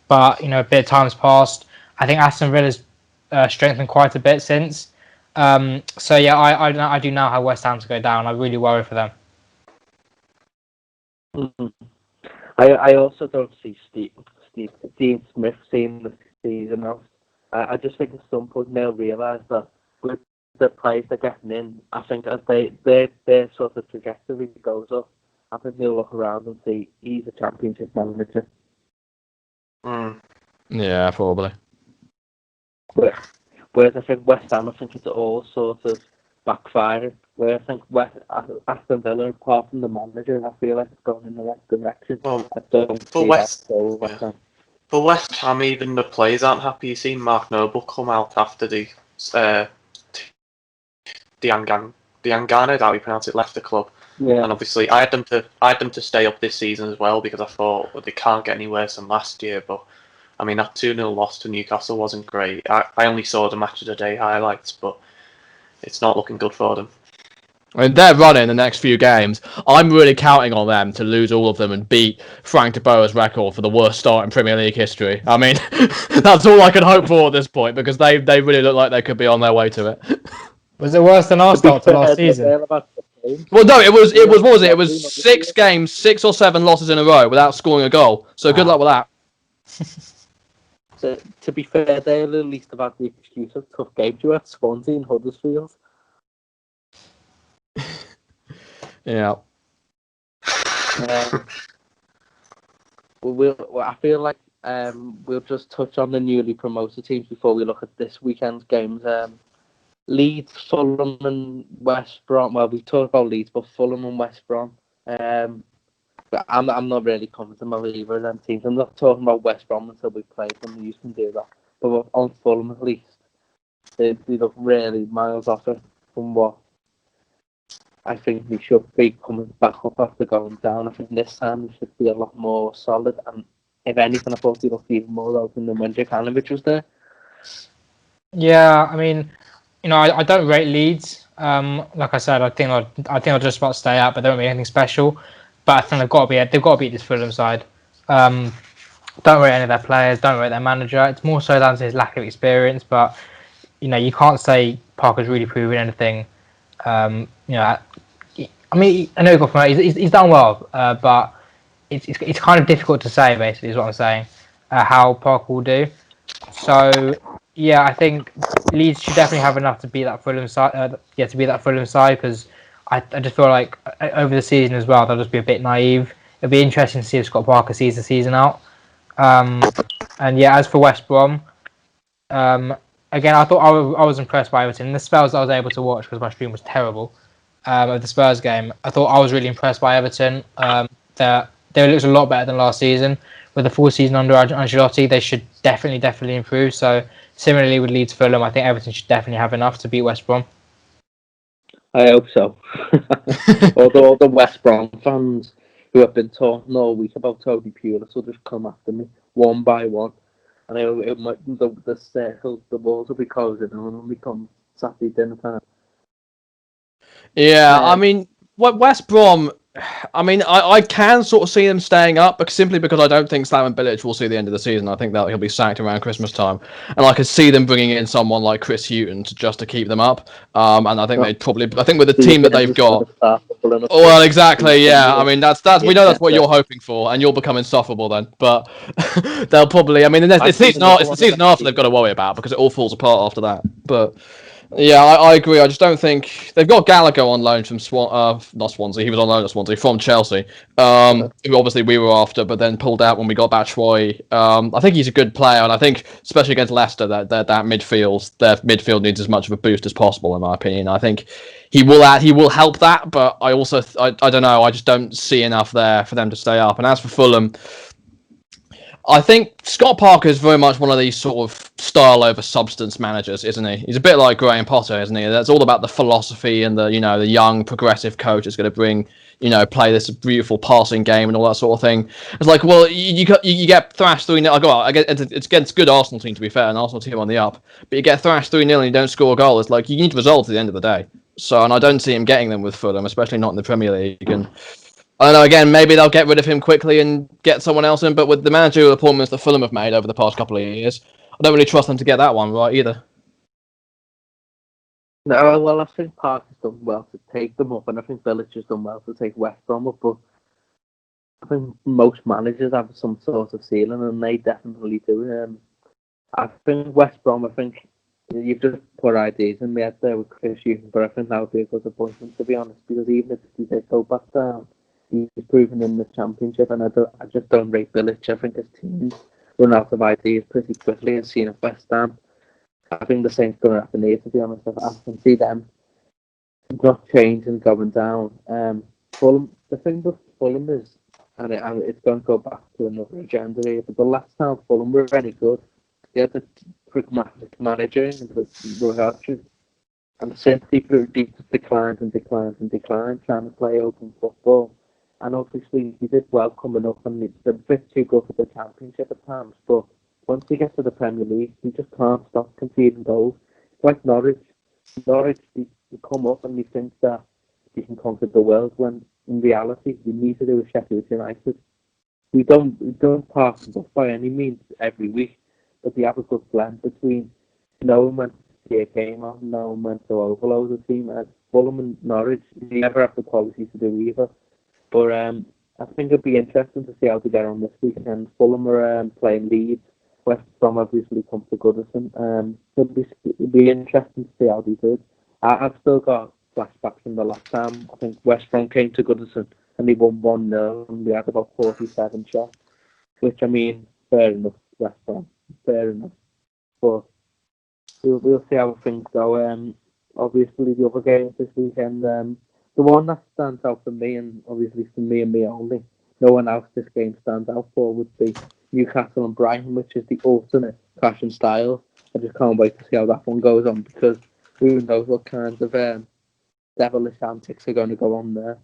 but a bit of time's passed. I think Aston Villa's strengthened quite a bit since. So yeah, I do now have West Ham to go down. I really worry for them. I also don't see Dean Smith seeing the season out. I just think at some point they'll realise that with the players they're getting in, I think as their sort of trajectory goes up, I think they'll look around and see he's a championship manager. Yeah, probably. Whereas I think West Ham, I think it's all sort of backfiring. Where I think Aston Villa, apart from the manager, I feel like it's going in the right direction. Well, I don't for see West, that for West Ham. for West Ham, even the players aren't happy. You've seen Mark Noble come out after the Diangana, how you pronounce it, left the club. Yeah. And obviously, I had them to stay up this season as well because I thought they can't get any worse than last year. But I mean, that 2-0 loss to Newcastle wasn't great. I only saw the match of the day highlights, but it's not looking good for them. I mean, they're running the next few games. I'm really counting on them to lose all of them and beat Frank de Boer's record for the worst start in Premier League history. I mean, that's all I can hope for at this point because they really look like they could be on their way to it. Was it worse than our start to last season? Well, no, it was what was it? It was 6 games, 6 or 7 losses in a row without scoring a goal. So good luck with that. So, to be fair, they'll at least have had the excuse of tough games. You had Swansea and Huddersfield. Yeah. I feel like we'll just touch on the newly promoted teams before we look at this weekend's games. Leeds, Fulham, and West Brom. Well, we've talked about Leeds, but Fulham and West Brom. But I'm not really confident about either of them teams. I'm not talking about West Brom until we play them. You can do that, but on Fulham at least, they look really miles off it from what I think we should be coming back up after going down. I think this time we should be a lot more solid, and if anything, I thought they looked even more open than when Jokanovic was there. Yeah, I mean, I don't rate Leeds. Like I said, I think I'll just about stay out, but they don't make anything special. But I think they've got to beat this Fulham side. Don't rate any of their players. Don't rate their manager. It's more so down to his lack of experience. But you can't say Parker's really proven anything. I mean, I know he got promoted. He's done well, but it's kind of difficult to say. Basically, is what I'm saying. How Parker will do. So yeah, I think Leeds should definitely have enough to beat that Fulham side. Because I just feel like over the season as well, they'll just be a bit naive. It'll be interesting to see if Scott Parker sees the season out. And yeah, as for West Brom, again, I thought I was impressed by Everton. The spells I was able to watch because my stream was terrible of the Spurs game. I thought I was really impressed by Everton. They looked a lot better than last season. With the full season under Ancelotti, they should definitely improve. So similarly with Leeds Fulham, I think Everton should definitely have enough to beat West Brom. I hope so. All the West Brom fans who have been talking all week about Toby Pulis will just come after me one by one, and the walls will be closing and it'll become Saturday dinner time. Yeah, I mean, West Brom. I mean, I can sort of see them staying up, but simply because I don't think Slaven Bilic will see the end of the season. I think that he'll be sacked around Christmas time, and I could see them bringing in someone like Chris Hughton just to keep them up. And I think they'd probably. I think with the team that they've got. Well, exactly. Yeah. I mean, that's we know that's what you're hoping for, and you'll become insufferable then. But they'll probably. I mean, it's the season after they've got to worry about because it all falls apart after that. But. Yeah, I agree. I just don't think they've got Gallagher on loan from not Swansea. He was on loan at Swansea from Chelsea, who obviously we were after, but then pulled out when we got Batshuayi. I think he's a good player, and I think especially against Leicester, that their midfield needs as much of a boost as possible, in my opinion. I think he will help that, but I also I don't know. I just don't see enough there for them to stay up. And as for Fulham. I think Scott Parker is very much one of these sort of style over substance managers, isn't he? He's a bit like Graham Potter, isn't he? That's all about the philosophy and the young progressive coach is going to bring, play this beautiful passing game and all that sort of thing. It's like, well, you get thrashed 3-0. It's against a good Arsenal team, to be fair, an Arsenal team on the up, but you get thrashed 3-0 and you don't score a goal. It's like you need results at the end of the day. So, and I don't see him getting them with Fulham, especially not in the Premier League. And I don't know, again, maybe they'll get rid of him quickly and get someone else in, but with the managerial appointments that Fulham have made over the past couple of years, I don't really trust them to get that one right either. No, well, I think Park has done well to take them up, and I think Village has done well to take West Brom up, but I think most managers have some sort of ceiling, and they definitely do. I think West Brom, you've just put ideas in my head there with Chris Hughton, but I think that would be a good appointment, to be honest, because even if he did go back down, he's proven in the Championship, and I just don't rate Village. I think his teams run out of ideas pretty quickly, and seeing at West Ham, I think the same's going to happen here, to be honest. I can see them not changing, going down. Fulham, the thing with Fulham is, and it's going to go back to another agenda here, but the last time Fulham were very good, they had a pragmatic manager and Roy Hodgson, and since he declined, trying to play open football. And obviously he did well coming up, and it's a bit too good for the Championship at times, but once he gets to the Premier League, he just can't stop conceding goals. It's like Norwich. Norwich, they come up and they think that they can conquer the world, when in reality, we need to do with Sheffield United. We don't pass them up by any means every week, but they have a good blend between knowing when to see a game off, knowing when to overload the team. Fulham and Norwich, they never have the quality to do either. But I think it'd be interesting to see how they get on this weekend. Fulham are playing Leeds. West Brom obviously come to Goodison. It'd be interesting to see how they do. I've still got flashbacks from the last time. I think West Brom came to Goodison and they won 1-0, and we had about 47 shots. Which, I mean, fair enough, West Brom. Fair enough. But we'll see how things go. Obviously, the other games this weekend, the one that stands out for me, and obviously for me and me only, no one else this game stands out for, would be Newcastle and Brighton, which is the alternate clash in styles. I just can't wait to see how that one goes on, because who knows what kinds of devilish antics are going to go on there.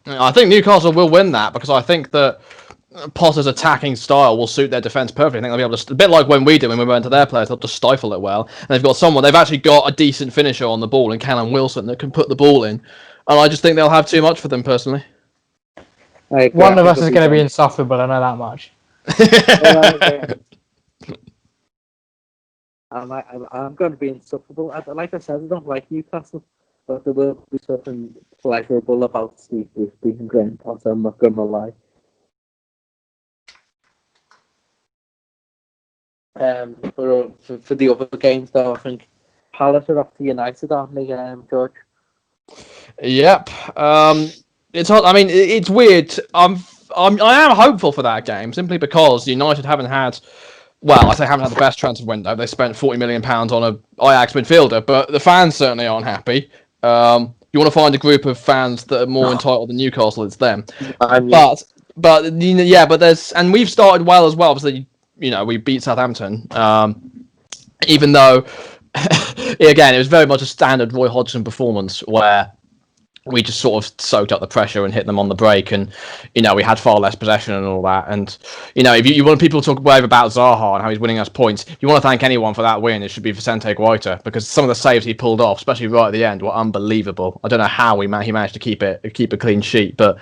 I think Newcastle will win that, because I think that Potter's attacking style will suit their defence perfectly. I think they'll be able to, a bit like when we did when we went to their players, they'll just stifle it well. And they've actually got a decent finisher on the ball in Callum Wilson that can put the ball in. And I just think they'll have too much for them personally. One of us is going to be insufferable, I know that much. I'm going to be insufferable. Like I said, I don't like Newcastle, but there will be something pleasurable about Steve Bruce being Graham Potter, I'm not going to lie. For the other games, though, I think Palace are off to United, aren't they, George? Yep. It's hard. I mean, it's weird. I am hopeful for that game, simply because United haven't had. Well, I say haven't had the best transfer window. They spent £40 million on a Ajax midfielder, but the fans certainly aren't happy. You want to find a group of fans that are more entitled than Newcastle, it's them. But there's, and we've started well as well. Obviously, we beat Southampton. Even though, again, it was very much a standard Roy Hodgson performance where we just sort of soaked up the pressure and hit them on the break, and we had far less possession and all that. And if you want people to talk whatever about Zaha and how he's winning us points, if you want to thank anyone for that win, it should be Vicente Guaita, because some of the saves he pulled off, especially right at the end, were unbelievable. I don't know how he managed to keep a clean sheet, but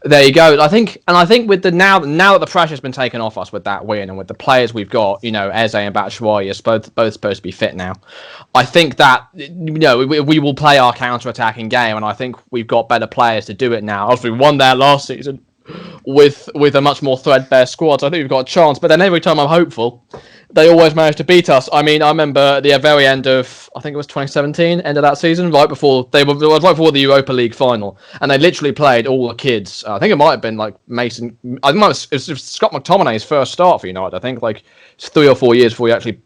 there you go. I think with the now that the pressure's been taken off us with that win, and with the players we've got, Eze and Batshuayi are both supposed to be fit now. I think that we will play our counter-attacking game, and I think we've got better players to do it now. Obviously, we won there last season with a much more threadbare squad, so I think we've got a chance. But then every time I'm hopeful, they always manage to beat us. I mean, I remember the very end of, I think it was 2017, end of that season, right before the Europa League final, and they literally played all the kids. I think it might have been like Mason. I think it was Scott McTominay's first start for United. I think like 3 or 4 years before he actually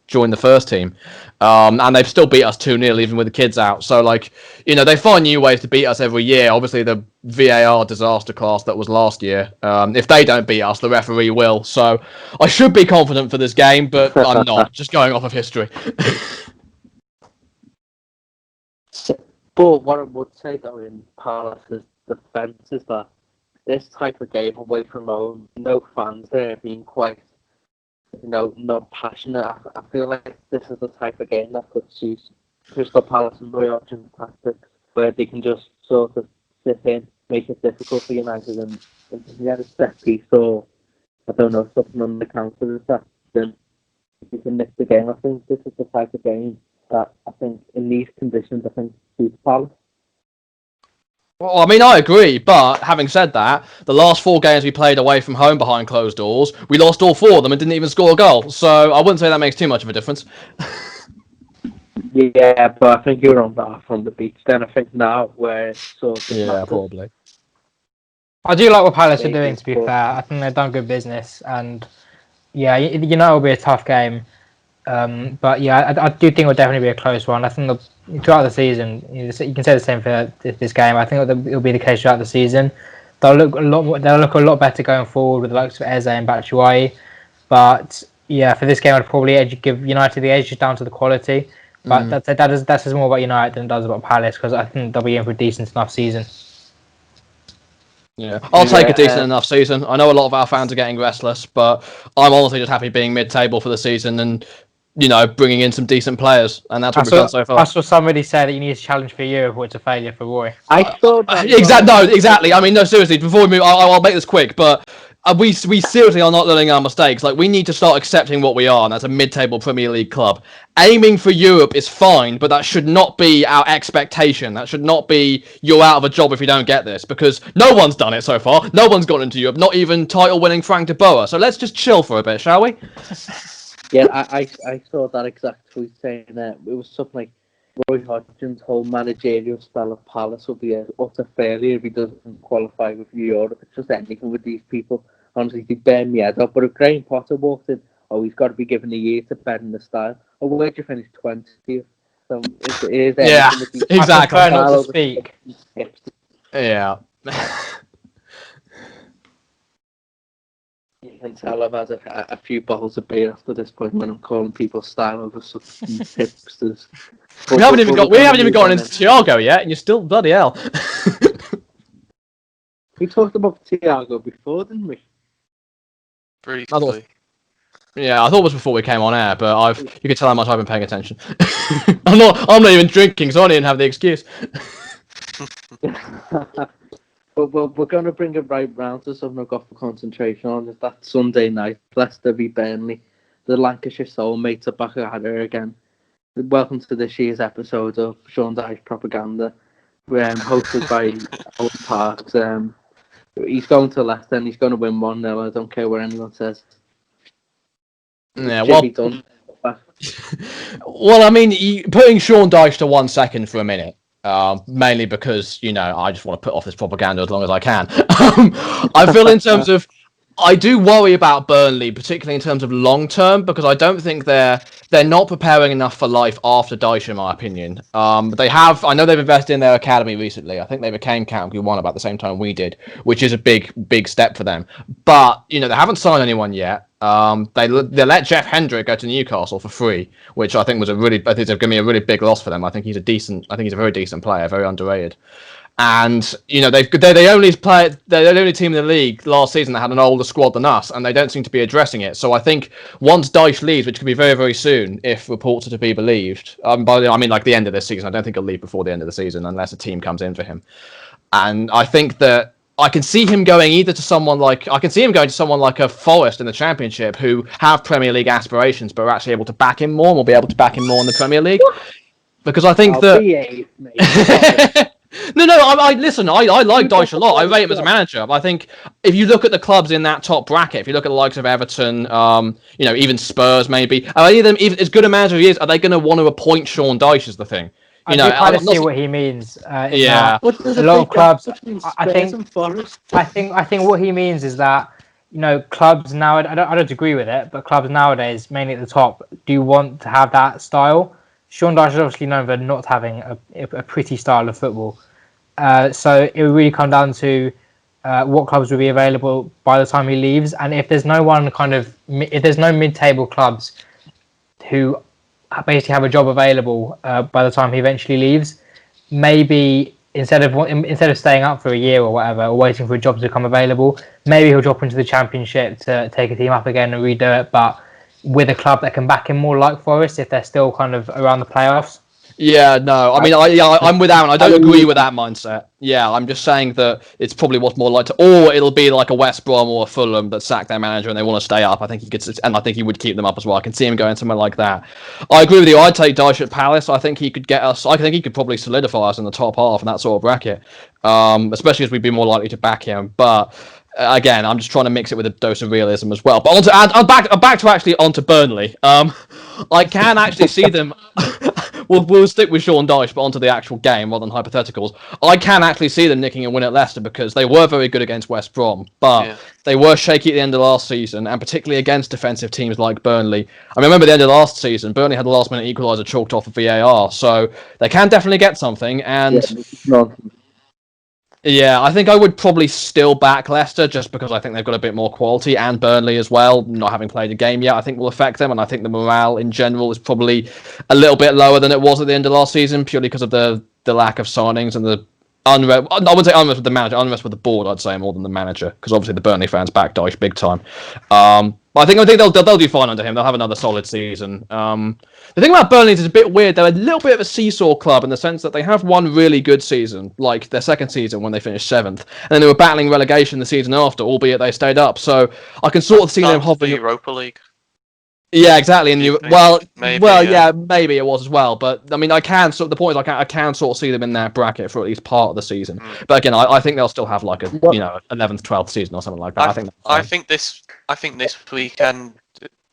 joined the first team, and they've still beat us 2-0 even with the kids out. So they find new ways to beat us every year. Obviously the VAR disaster class that was last year, if they don't beat us, the referee will. So I should be confident for this game, but I'm not, just going off of history. But what I would say though in Palace's defence is that this type of game away from home, no fans there, being quite not passionate. I feel like this is the type of game that could suit Crystal Palace and Roy Hodgson's tactics, where they can just sort of sit in make it difficult for United, and if he had a set piece or I don't know something on the counter attack, then you can nick the game. I think this is the type of game that I think in these conditions I think suits Palace. Well, I mean, I agree, but having said that, the last 4 games we played away from home behind closed doors, we lost all 4 of them and didn't even score a goal. So I wouldn't say that makes too much of a difference. Yeah, but I think you're on that from the beach. Then I think now where it's sort of matters. Probably. I do like what Palace are doing, to be fair. I think they've done good business, and yeah, you know it'll be a tough game. But yeah, I do think it'll definitely be a close one. I think throughout the season, you can say the same for this game. I think it'll be the case throughout the season. They'll look a lot better going forward with the likes of Eze and Batshuayi. But yeah, for this game, I'd probably give United the edge just down to the quality. But that says more about United than it does about Palace, because I think they'll be in for a decent enough season. Yeah, I'll take a decent enough season. I know a lot of our fans are getting restless, but I'm honestly just happy being mid-table for the season and, bringing in some decent players, and that's what we've done so far. I saw somebody say that you need to challenge for Europe, or it's a failure for Roy. I thought exactly. I mean, no, seriously. Before we move, I'll make this quick, but we seriously are not learning our mistakes. Like, we need to start accepting what we are, and that's a mid-table Premier League club. Aiming for Europe is fine, but that should not be our expectation. That should not be you're out of a job if you don't get this, because no one's done it so far. No one's gone into Europe, not even title-winning Frank de Boer. So let's just chill for a bit, shall we? Yeah, I saw that exact tweet saying that it was something like Roy Hodgson's whole managerial style of Palace will be an utter failure if he doesn't qualify with Europe. It's just anything with these people. Honestly, they burn me head up. But if Graham Potter walked in, he's got to be given a year to bed in the style. Or where'd you finish 20th? So it is exactly. I prefer not to speak. Yeah. You can tell I've had a few bottles of beer after this point when I'm calling people style over such hipsters. We haven't even gone into Thiago yet, and you're still bloody hell. We talked about Thiago before, didn't we? Briefly. Yeah, I thought it was before we came on air, but you can tell how much I've been paying attention. I'm not even drinking, so I didn't have the excuse. But we're going to bring it right round to something I've got for concentration on. It's that Sunday night, Leicester v Burnley. The Lancashire soulmates are back at her again. Welcome to this year's episode of Sean Dyche Propaganda, hosted by Owen Parks. He's going to Leicester and he's going to win 1-0. I don't care what anyone says. Yeah, well, I mean, putting Sean Dyche to 1 second for a minute. Mainly because, I just want to put off this propaganda as long as I can. I feel in terms of, I do worry about Burnley, particularly in terms of long term, because I don't think they're not preparing enough for life after Dyche, in my opinion. I know they've invested in their academy recently. I think they became Category 1 about the same time we did, which is a big step for them. But, they haven't signed anyone yet. They let Jeff Hendrick go to Newcastle for free, which I think is going to be a really big loss for them. I think he's a very decent player, very underrated. And they're the only team in the league last season that had an older squad than us, and they don't seem to be addressing it. So I think once Dyche leaves, which could be very, very soon, if reports are to be believed, I mean like the end of this season. I don't think he'll leave before the end of the season unless a team comes in for him. And I think that I can see him going to someone like a Forest in the Championship, who have Premier League aspirations but are actually able to back him more and will be able to back him more in the Premier League. Because I think No, I listen. I like Dyche a lot. I rate him as a manager. But I think if you look at the clubs in that top bracket, if you look at the likes of Everton, even Spurs, maybe, are any of them, even as good a manager he is, are they going to want to appoint Sean Dyche? Is the thing. I kind of see what he means. Yeah, a lot of clubs. I think what he means is that clubs now. I don't agree with it, but clubs nowadays, mainly at the top, do want to have that style. Sean Dyche is obviously known for not having a pretty style of football. So it will really come down to what clubs will be available by the time he leaves, and if there's no mid-table clubs who basically have a job available by the time he eventually leaves, maybe instead of staying up for a year or whatever, or waiting for a job to become available, maybe he'll drop into the Championship to take a team up again and redo it, but with a club that can back him more, like Forest, if they're still kind of around the playoffs. Yeah, no. I mean, I'm with Aaron. I don't agree with that mindset. Yeah, I'm just saying that it's probably what's more likely, or it'll be like a West Brom or a Fulham that sack their manager and they want to stay up. I think he could, and I think he would keep them up as well. I can see him going somewhere like that. I agree with you. I'd take Dyche at Palace. I think he could get us. I think he could probably solidify us in the top half in that sort of bracket, especially as we'd be more likely to back him. But again, I'm just trying to mix it with a dose of realism as well. But I'm back to actually onto Burnley. I can actually see them. We'll stick with Sean Dyche, but onto the actual game rather than hypotheticals. I can actually see them nicking a win at Leicester because they were very good against West Brom, but they were shaky at the end of last season, and particularly against defensive teams like Burnley. I remember the end of last season, Burnley had the last-minute equaliser chalked off of VAR, so they can definitely get something. And yeah, I think I would probably still back Leicester just because I think they've got a bit more quality, and Burnley as well, not having played a game yet, I think will affect them, and I think the morale in general is probably a little bit lower than it was at the end of last season, purely because of the lack of signings and the unrest. I wouldn't say unrest with the manager, unrest with the board, I'd say, more than the manager, because obviously the Burnley fans back Dyche big time. But I think they'll do fine under him. They'll have another solid season. The thing about Burnley is it's a bit weird. They're a little bit of a seesaw club in the sense that they have one really good season, like their second season when they finished 7th, and then they were battling relegation the season after, albeit they stayed up. So I can sort of see them hovering. The Europa League. Yeah, exactly. And maybe, maybe it was as well. But I mean, the point is, I can sort of see them in their bracket for at least part of the season. But again, I think they'll still have like a 11th, 12th season or something like that. I think this weekend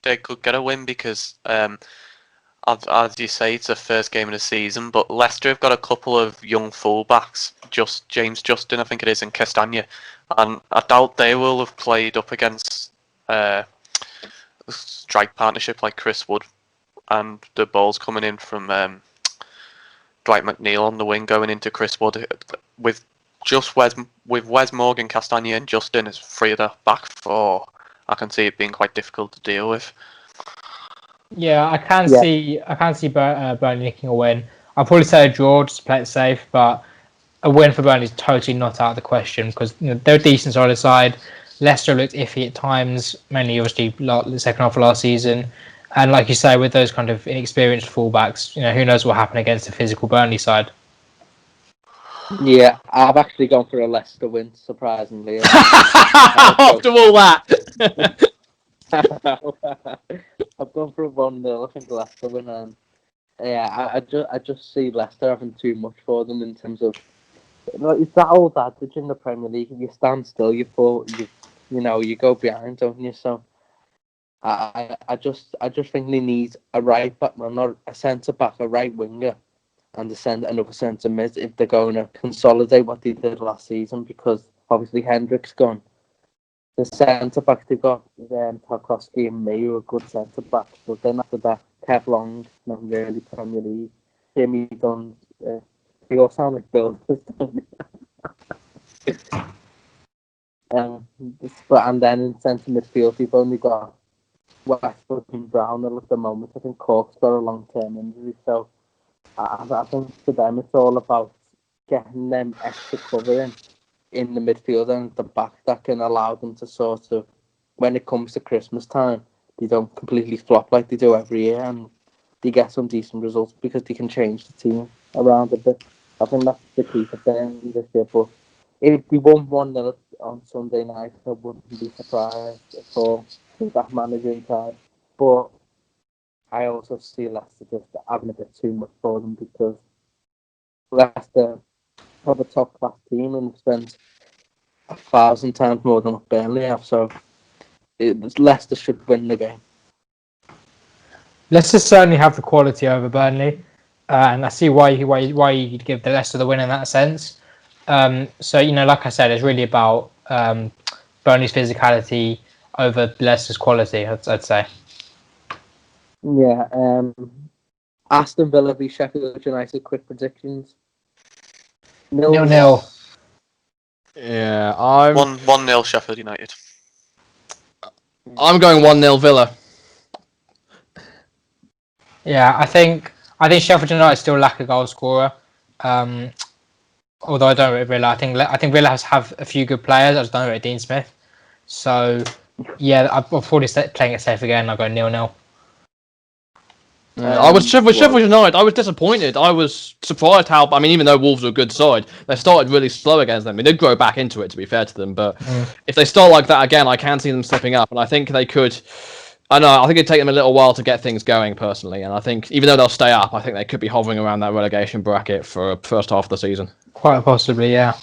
they could get a win because, as you say, it's the first game of the season. But Leicester have got a couple of young fullbacks, just James Justin, I think it is, and Castagna, and I doubt they will have played up against strike partnership like Chris Wood, and the ball's coming in from Dwight McNeil on the wing going into Chris Wood with Wes Morgan, Castagna and Justin as three of the back four. I can see it being quite difficult to deal with. Yeah, I can see Burnley nicking a win. I'll probably say a draw just to play it safe, but a win for Burnley is totally not out of the question because they're a decent solid side. Leicester looked iffy at times, mainly obviously the second half of last season. And like you say, with those kind of inexperienced fullbacks, who knows what happened against a physical Burnley side. Yeah, I've actually gone for a Leicester win, surprisingly. After all that. I've gone for a 1-0, I think Leicester win, and I just see Leicester having too much for them in terms of it's that old adage in the Premier League: if you stand still, you fall. You go behind, don't you? So I just think they need a right back, not a centre back, a right winger, and another centre mid if they're going to consolidate what they did last season. Because obviously Hendrick's gone. The centre back they've got, Tarkowski and May, who are good centre backs, but then after that, Kev Long, not really Premier League. Jimmy Dunn, they all sound like builders, don't they? And then in centre midfield, they've only got Westwood and Brownell at the moment. I think Cork's got a long-term injury, so I think for them it's all about getting them extra cover in the midfield and the back that can allow them to sort of, when it comes to Christmas time, they don't completely flop like they do every year, and they get some decent results because they can change the team around a bit. I think that's the key for them this year. But if we won 1-0 on Sunday night, I wouldn't be surprised at all with that manager in charge. But I also see Leicester just having a bit too much for them because Leicester have a top class team and spend 1,000 times more than what Burnley have. So Leicester should win the game. Leicester certainly have the quality over Burnley, and I see why you'd give the Leicester the win in that sense. So like I said, it's really about Burnley's physicality over Leicester's quality. I'd say. Yeah. Aston Villa v Sheffield United. Quick predictions. 0-0. Yeah, I'm 1-0 Sheffield United. I'm going 1-0 Villa. Yeah, I think Sheffield United still lack a goal scorer. Although I don't rate Villa, I think Villa have a few good players. I just don't rate Dean Smith. So yeah, I'm probably playing it safe again. I'll go 0-0. I was with Sheffield United. I was disappointed. I was surprised how. I mean, even though Wolves were a good side, they started really slow against them. They did grow back into it, to be fair to them. But if they start like that again, I can see them slipping up. And I think they could. I know. I think it'd take them a little while to get things going, personally. And I think even though they'll stay up, I think they could be hovering around that relegation bracket for a first half of the season. Quite possibly, yeah.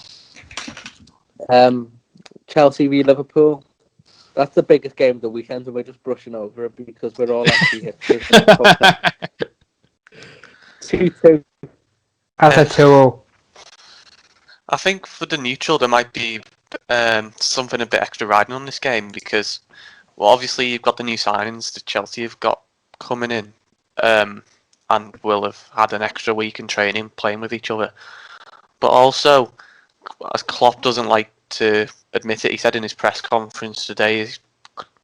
Chelsea v Liverpool. That's the biggest game of the weekend, and we're just brushing over it because we're all actually hipsters. 2-2. That's a 2-2. I think for the neutral, there might be something a bit extra riding on this game because, well, obviously you've got the new signings that Chelsea have got coming in, and will have had an extra week in training playing with each other. But also, as Klopp doesn't like to admit it, he said in his press conference today,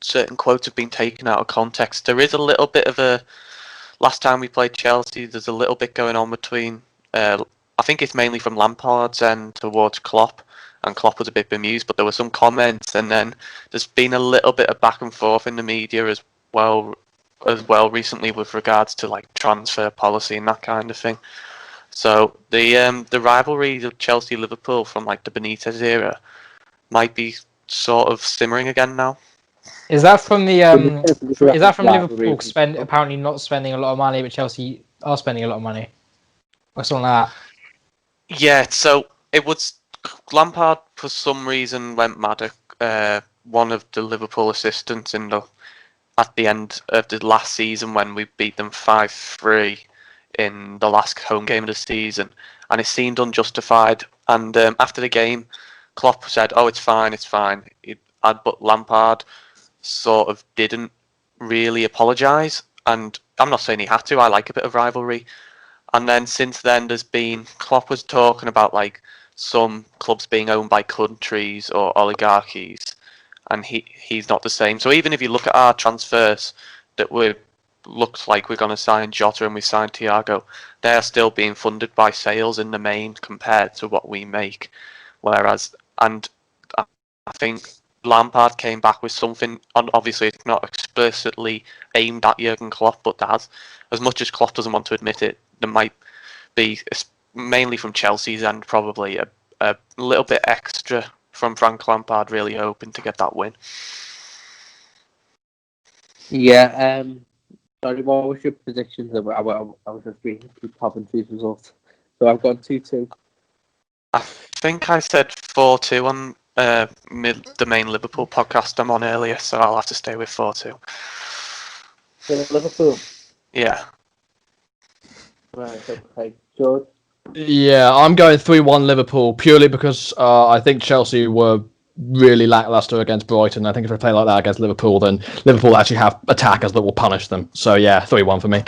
certain quotes have been taken out of context. There is a little bit of a. Last time we played Chelsea, there's a little bit going on between. I think it's mainly from Lampard's end towards Klopp, and Klopp was a bit bemused. But there were some comments, and then there's been a little bit of back and forth in the media as well recently with regards to like transfer policy and that kind of thing. So the rivalry of Chelsea-Liverpool from like the Benitez era might be sort of simmering again now. Is that from the Liverpool apparently not spending a lot of money, but Chelsea are spending a lot of money? Or something like that? Yeah, so it was Lampard for some reason went mad at one of the Liverpool assistants at the end of the last season when we beat them 5-3 in the last home game of the season, and it seemed unjustified. And after the game, Klopp said, "Oh, it's fine." But Lampard sort of didn't really apologise, and I'm not saying he had to. I like a bit of rivalry. And then since then, Klopp was talking about like some clubs being owned by countries or oligarchies, and he's not the same. So even if you look at our transfers that looks like we're going to sign Jota and we signed Thiago, they are still being funded by sales in the main compared to what we make. And I think Lampard came back with something, and obviously it's not explicitly aimed at Jurgen Klopp, but as much as Klopp doesn't want to admit it, there might be, mainly from Chelsea's end, probably a little bit extra from Frank Lampard, really hoping to get that win. Yeah, sorry, what was your predictions? I was just reading through Coventry's results. So I've got 2-2. I think I said 4-2 on the main Liverpool podcast I'm on earlier, so I'll have to stay with 4-2. For Liverpool? Yeah. Right, okay. George? Yeah, I'm going 3-1 Liverpool purely because I think Chelsea were really lackluster against Brighton. I think if we play like that against Liverpool, then Liverpool actually have attackers that will punish them. So yeah, 3-1 for me.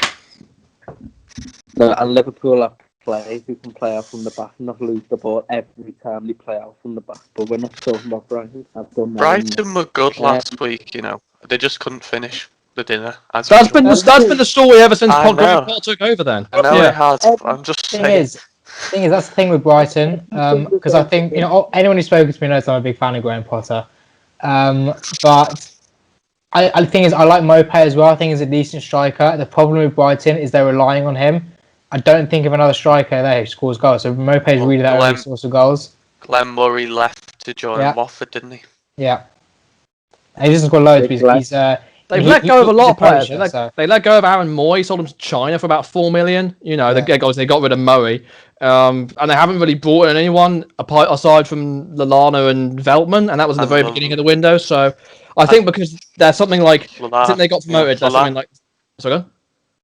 No, and Liverpool have players who can play out from the back and not lose the ball every time they play out from the back. But we're not talking about Brighton. Brighton were good last week, They just couldn't finish the dinner. That's been the story ever since Graham Potter took over then. I know it has. I'm just saying. Thing is, that's the thing with Brighton, because I think anyone who's spoken to me knows I'm a big fan of Graham Potter. But the thing is, I like Mopé as well. I think he's a decent striker. The problem with Brighton is they're relying on him. I don't think of another striker there who scores goals. So Mopé is really that only source of goals. Glenn Murray left to join Watford, didn't he? Yeah. And he doesn't score loads, but they've let go of a lot of players. They let go of Aaron Moy, sold him to China for about $4 million. They got rid of Murray. And they haven't really brought in anyone aside from Lallana and Veltman, and that was at the very beginning of the window. So I think because there's something like since they got promoted, there's something like. Sorry,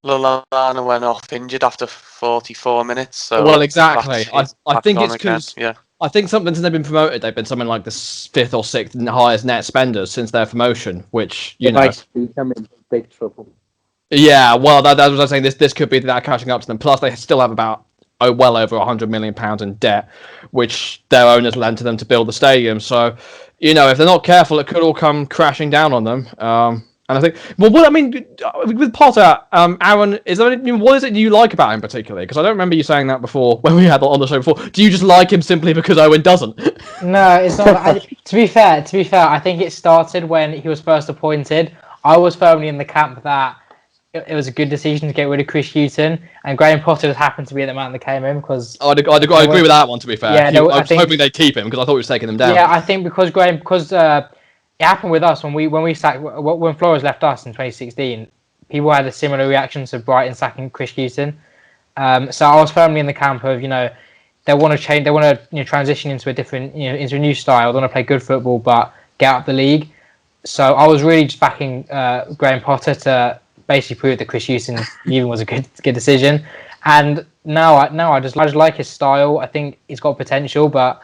Lallana went off injured after 44 minutes. So well, exactly. I think it's because I think something since they've been promoted, they've been something like the 5th or 6th highest net spenders since their promotion, which might become in big trouble. Yeah, well, that's what I was saying. This could be that catching up to them. Plus, they still have about well over £100 million in debt, which their owners lent to them to build the stadium. So, if they're not careful, it could all come crashing down on them. And I think, with Potter, Aaron, what is it you like about him particularly? Because I don't remember you saying that before when we had on the show before. Do you just like him simply because Owen doesn't? No, it's not. To be fair, I think it started when he was first appointed. I was firmly in the camp that it was a good decision to get rid of Chris Hughton, and Graham Potter just happened to be the man that came in because I'd agree with that one. To be fair, Yeah, I was hoping they'd keep him because I thought he was taking them down. yeah, I think because it happened with us when Flores left us in 2016. People had a similar reaction to Brighton sacking Chris Hughton. So I was firmly in the camp of they want to change, they want to transition into a different into a new style. They want to play good football but get up the league. So I was really just backing Graham Potter to basically prove that Chris Hughton even was a good decision. And now I just like his style. I think he's got potential, but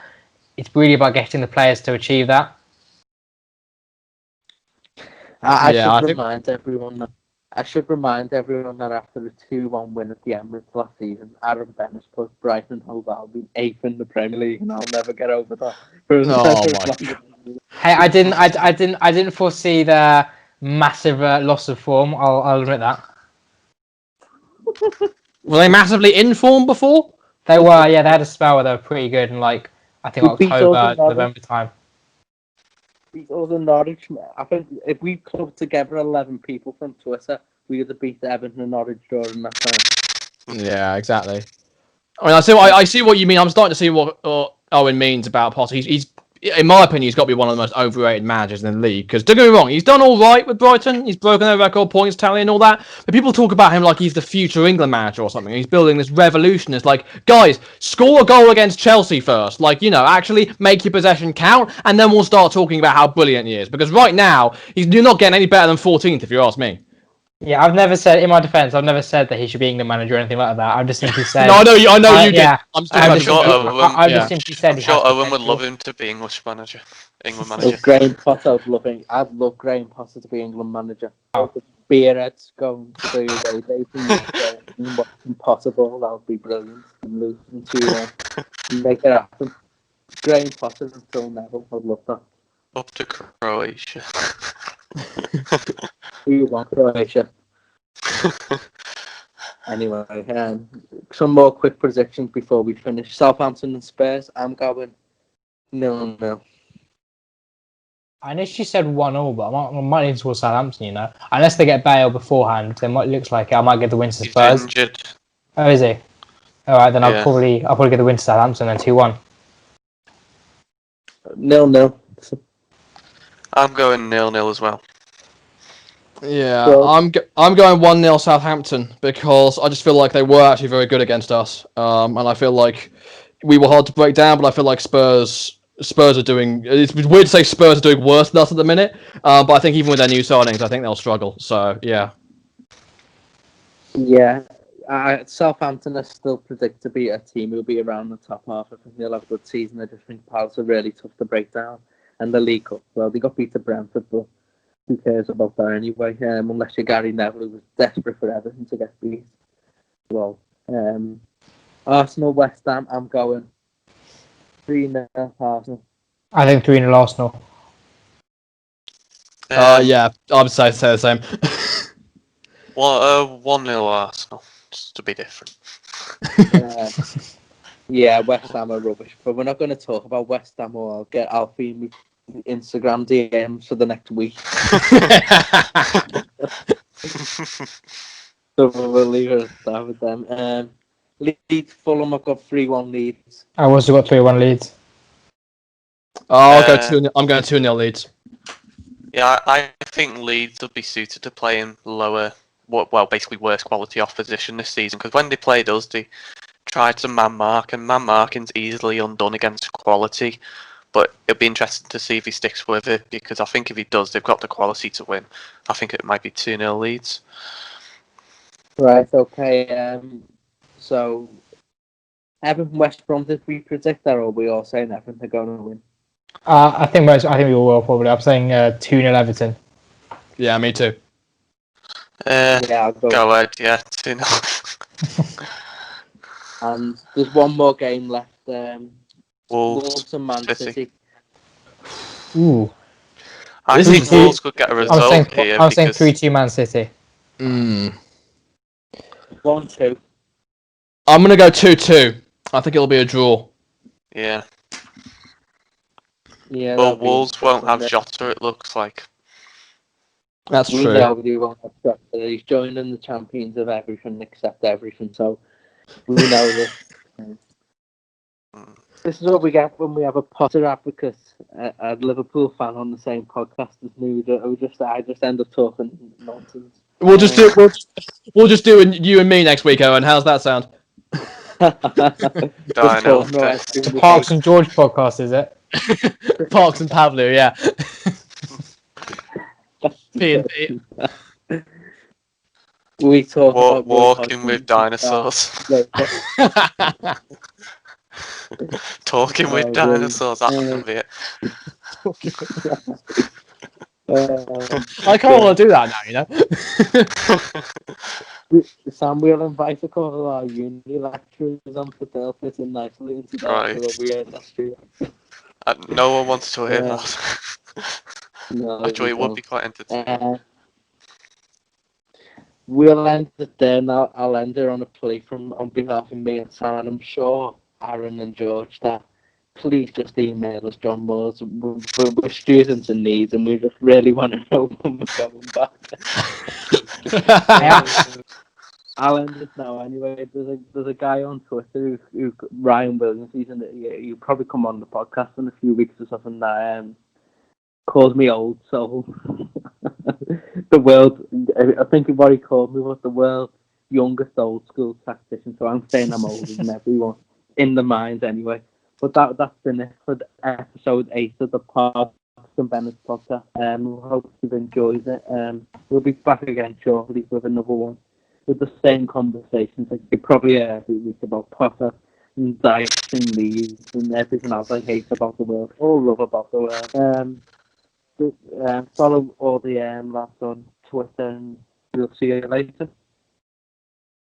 it's really about getting the players to achieve that. I should remind everyone that after a 2-1 win at the Emirates last season, Aaron Bennis put Brighton Hove Albion 8th in the Premier League, and I'll never get over that. Oh my God. Hey, I didn't foresee the massive loss of form. I'll admit that. Were they massively in form before? They were, yeah. They had a spell where they were pretty good in I think October, November time. Beat all the Norwich. I think if we clubbed together 11 people from Twitter, we would have beat Everton and Norwich during that time. Yeah, exactly. I mean, I see what you mean. I'm starting to see what Owen means about Potter. He's in my opinion, he's got to be one of the most overrated managers in the league. Because don't get me wrong, he's done all right with Brighton. He's broken their record points tally and all that. But people talk about him like he's the future England manager or something. He's building this revolution. It's like, guys, score a goal against Chelsea first. Actually make your possession count, and then we'll start talking about how brilliant he is. Because right now, you're not getting any better than 14th, if you ask me. Yeah, I've never said, in my defence, I've never said that he should be England manager or anything like that. I've just simply said. No, I know you did. Yeah, I'm sure Owen would love him to be England manager. Graham Potter, I'd love Graham Potter to be England manager. Beerheads going to the away day from watching Potter ball, that would be brilliant. And losing 2-1. Make it happen. Graham Potter and Phil Neville, I'd love that. Up to Croatia. We want Croatia. Anyway, some more quick predictions before we finish. Southampton and Spurs, I'm going 0-0. I initially said 1-1, but I might lean towards Southampton, Unless they get Bale beforehand, then it looks like I might get the win to Spurs. He's injured. Oh, is he? Alright, then I'll probably get the win to Southampton, then 2-1. 0-0. I'm going 0-0 as well. Yeah, So, I'm going 1-0 Southampton because I just feel like they were actually very good against us, and I feel like we were hard to break down. But I feel like Spurs are doing. It's weird to say Spurs are doing worse than us at the minute, but I think even with their new signings, I think they'll struggle. So yeah. Yeah, Southampton are still predict to be a team who'll be around the top half. I think they'll have a good season. I just think Palace are really tough to break down, and the League Cup. Well, they got beat to Brentford, but who cares about that anyway? Unless you're Gary Neville, who was desperate for Everton to get beat. Well, Arsenal, West Ham, I'm going 3-0 Arsenal. I think 3-0 Arsenal. Yeah, I would say the same. 1-0 Arsenal, just to be different. Yeah, West Ham are rubbish, but we're not going to talk about West Ham, or I'll get Alfie in Instagram DMs for the next week. So we'll leave it at that with them. Leeds, Fulham, I've got 3-1 Leeds. I also got 3-1 Leeds. I'm going 2-0 Leeds. Yeah, I think Leeds will be suited to playing basically worse quality opposition this season, because when they played us, they tried to man mark, and man marking's easily undone against quality. But it'll be interesting to see if he sticks with it, because I think if he does, they've got the quality to win. I think it might be 2-0 Leeds. Right, okay. So, Everton, West Brom, did we predict that, or are we all saying Everton are going to win? I think we all will probably. I'm saying 2-0 Everton. Yeah, me too. Yeah, I'll go ahead. Yeah, 2-0. And there's one more game left. Wolves and Man City. Ooh. I think Wolves could get a result here. I'm saying 3-2 Man City. 1-2. I'm going to go 2-2. I think it'll be a draw. Yeah. Yeah. Well, Wolves won't have Jota, it looks like. That's We true. know he won't accept it. He's joining the champions of everything except everything. So we know this. This is what we get when we have a Potter advocate, a Liverpool fan on the same podcast as me. I just end up talking nonsense. We'll just do you and me next week, Owen. How's that sound? Just know. talking about The Parks and George podcast, is it? Parks and Pavlou, yeah. P&P. We talk about walking with dinosaurs. Talking with dinosaurs. That can be it. I kind of want to do that now, Sam, we'll invite a couple of our uni lecturers on for they'll fit in nicely into Right. the weird industry. No one wants to hear that. No, Actually, it would be quite entertaining. We'll end it there now. I'll end it on a plea on behalf of me and Sam, and I'm sure Aaron and George that please just email us, John Moores. We're students in need, and we just really want to know when we're going back. I'll end it now anyway. There's a guy on Twitter who Ryan Williams. You probably come on the podcast in a few weeks or something. That calls me old soul. The world. I think what he called me was the world's youngest old school tactician. So I'm saying I'm older than everyone in the mind anyway. But that's been it for episode 8 of the Parks and Bennis podcast. We hope you've enjoyed it. We'll be back again shortly with another one with the same conversations. Like you probably hear every week about Potter and dice and leaves and everything else I hate about the world, or love about the world. Follow all the lads on Twitter, and we'll see you later.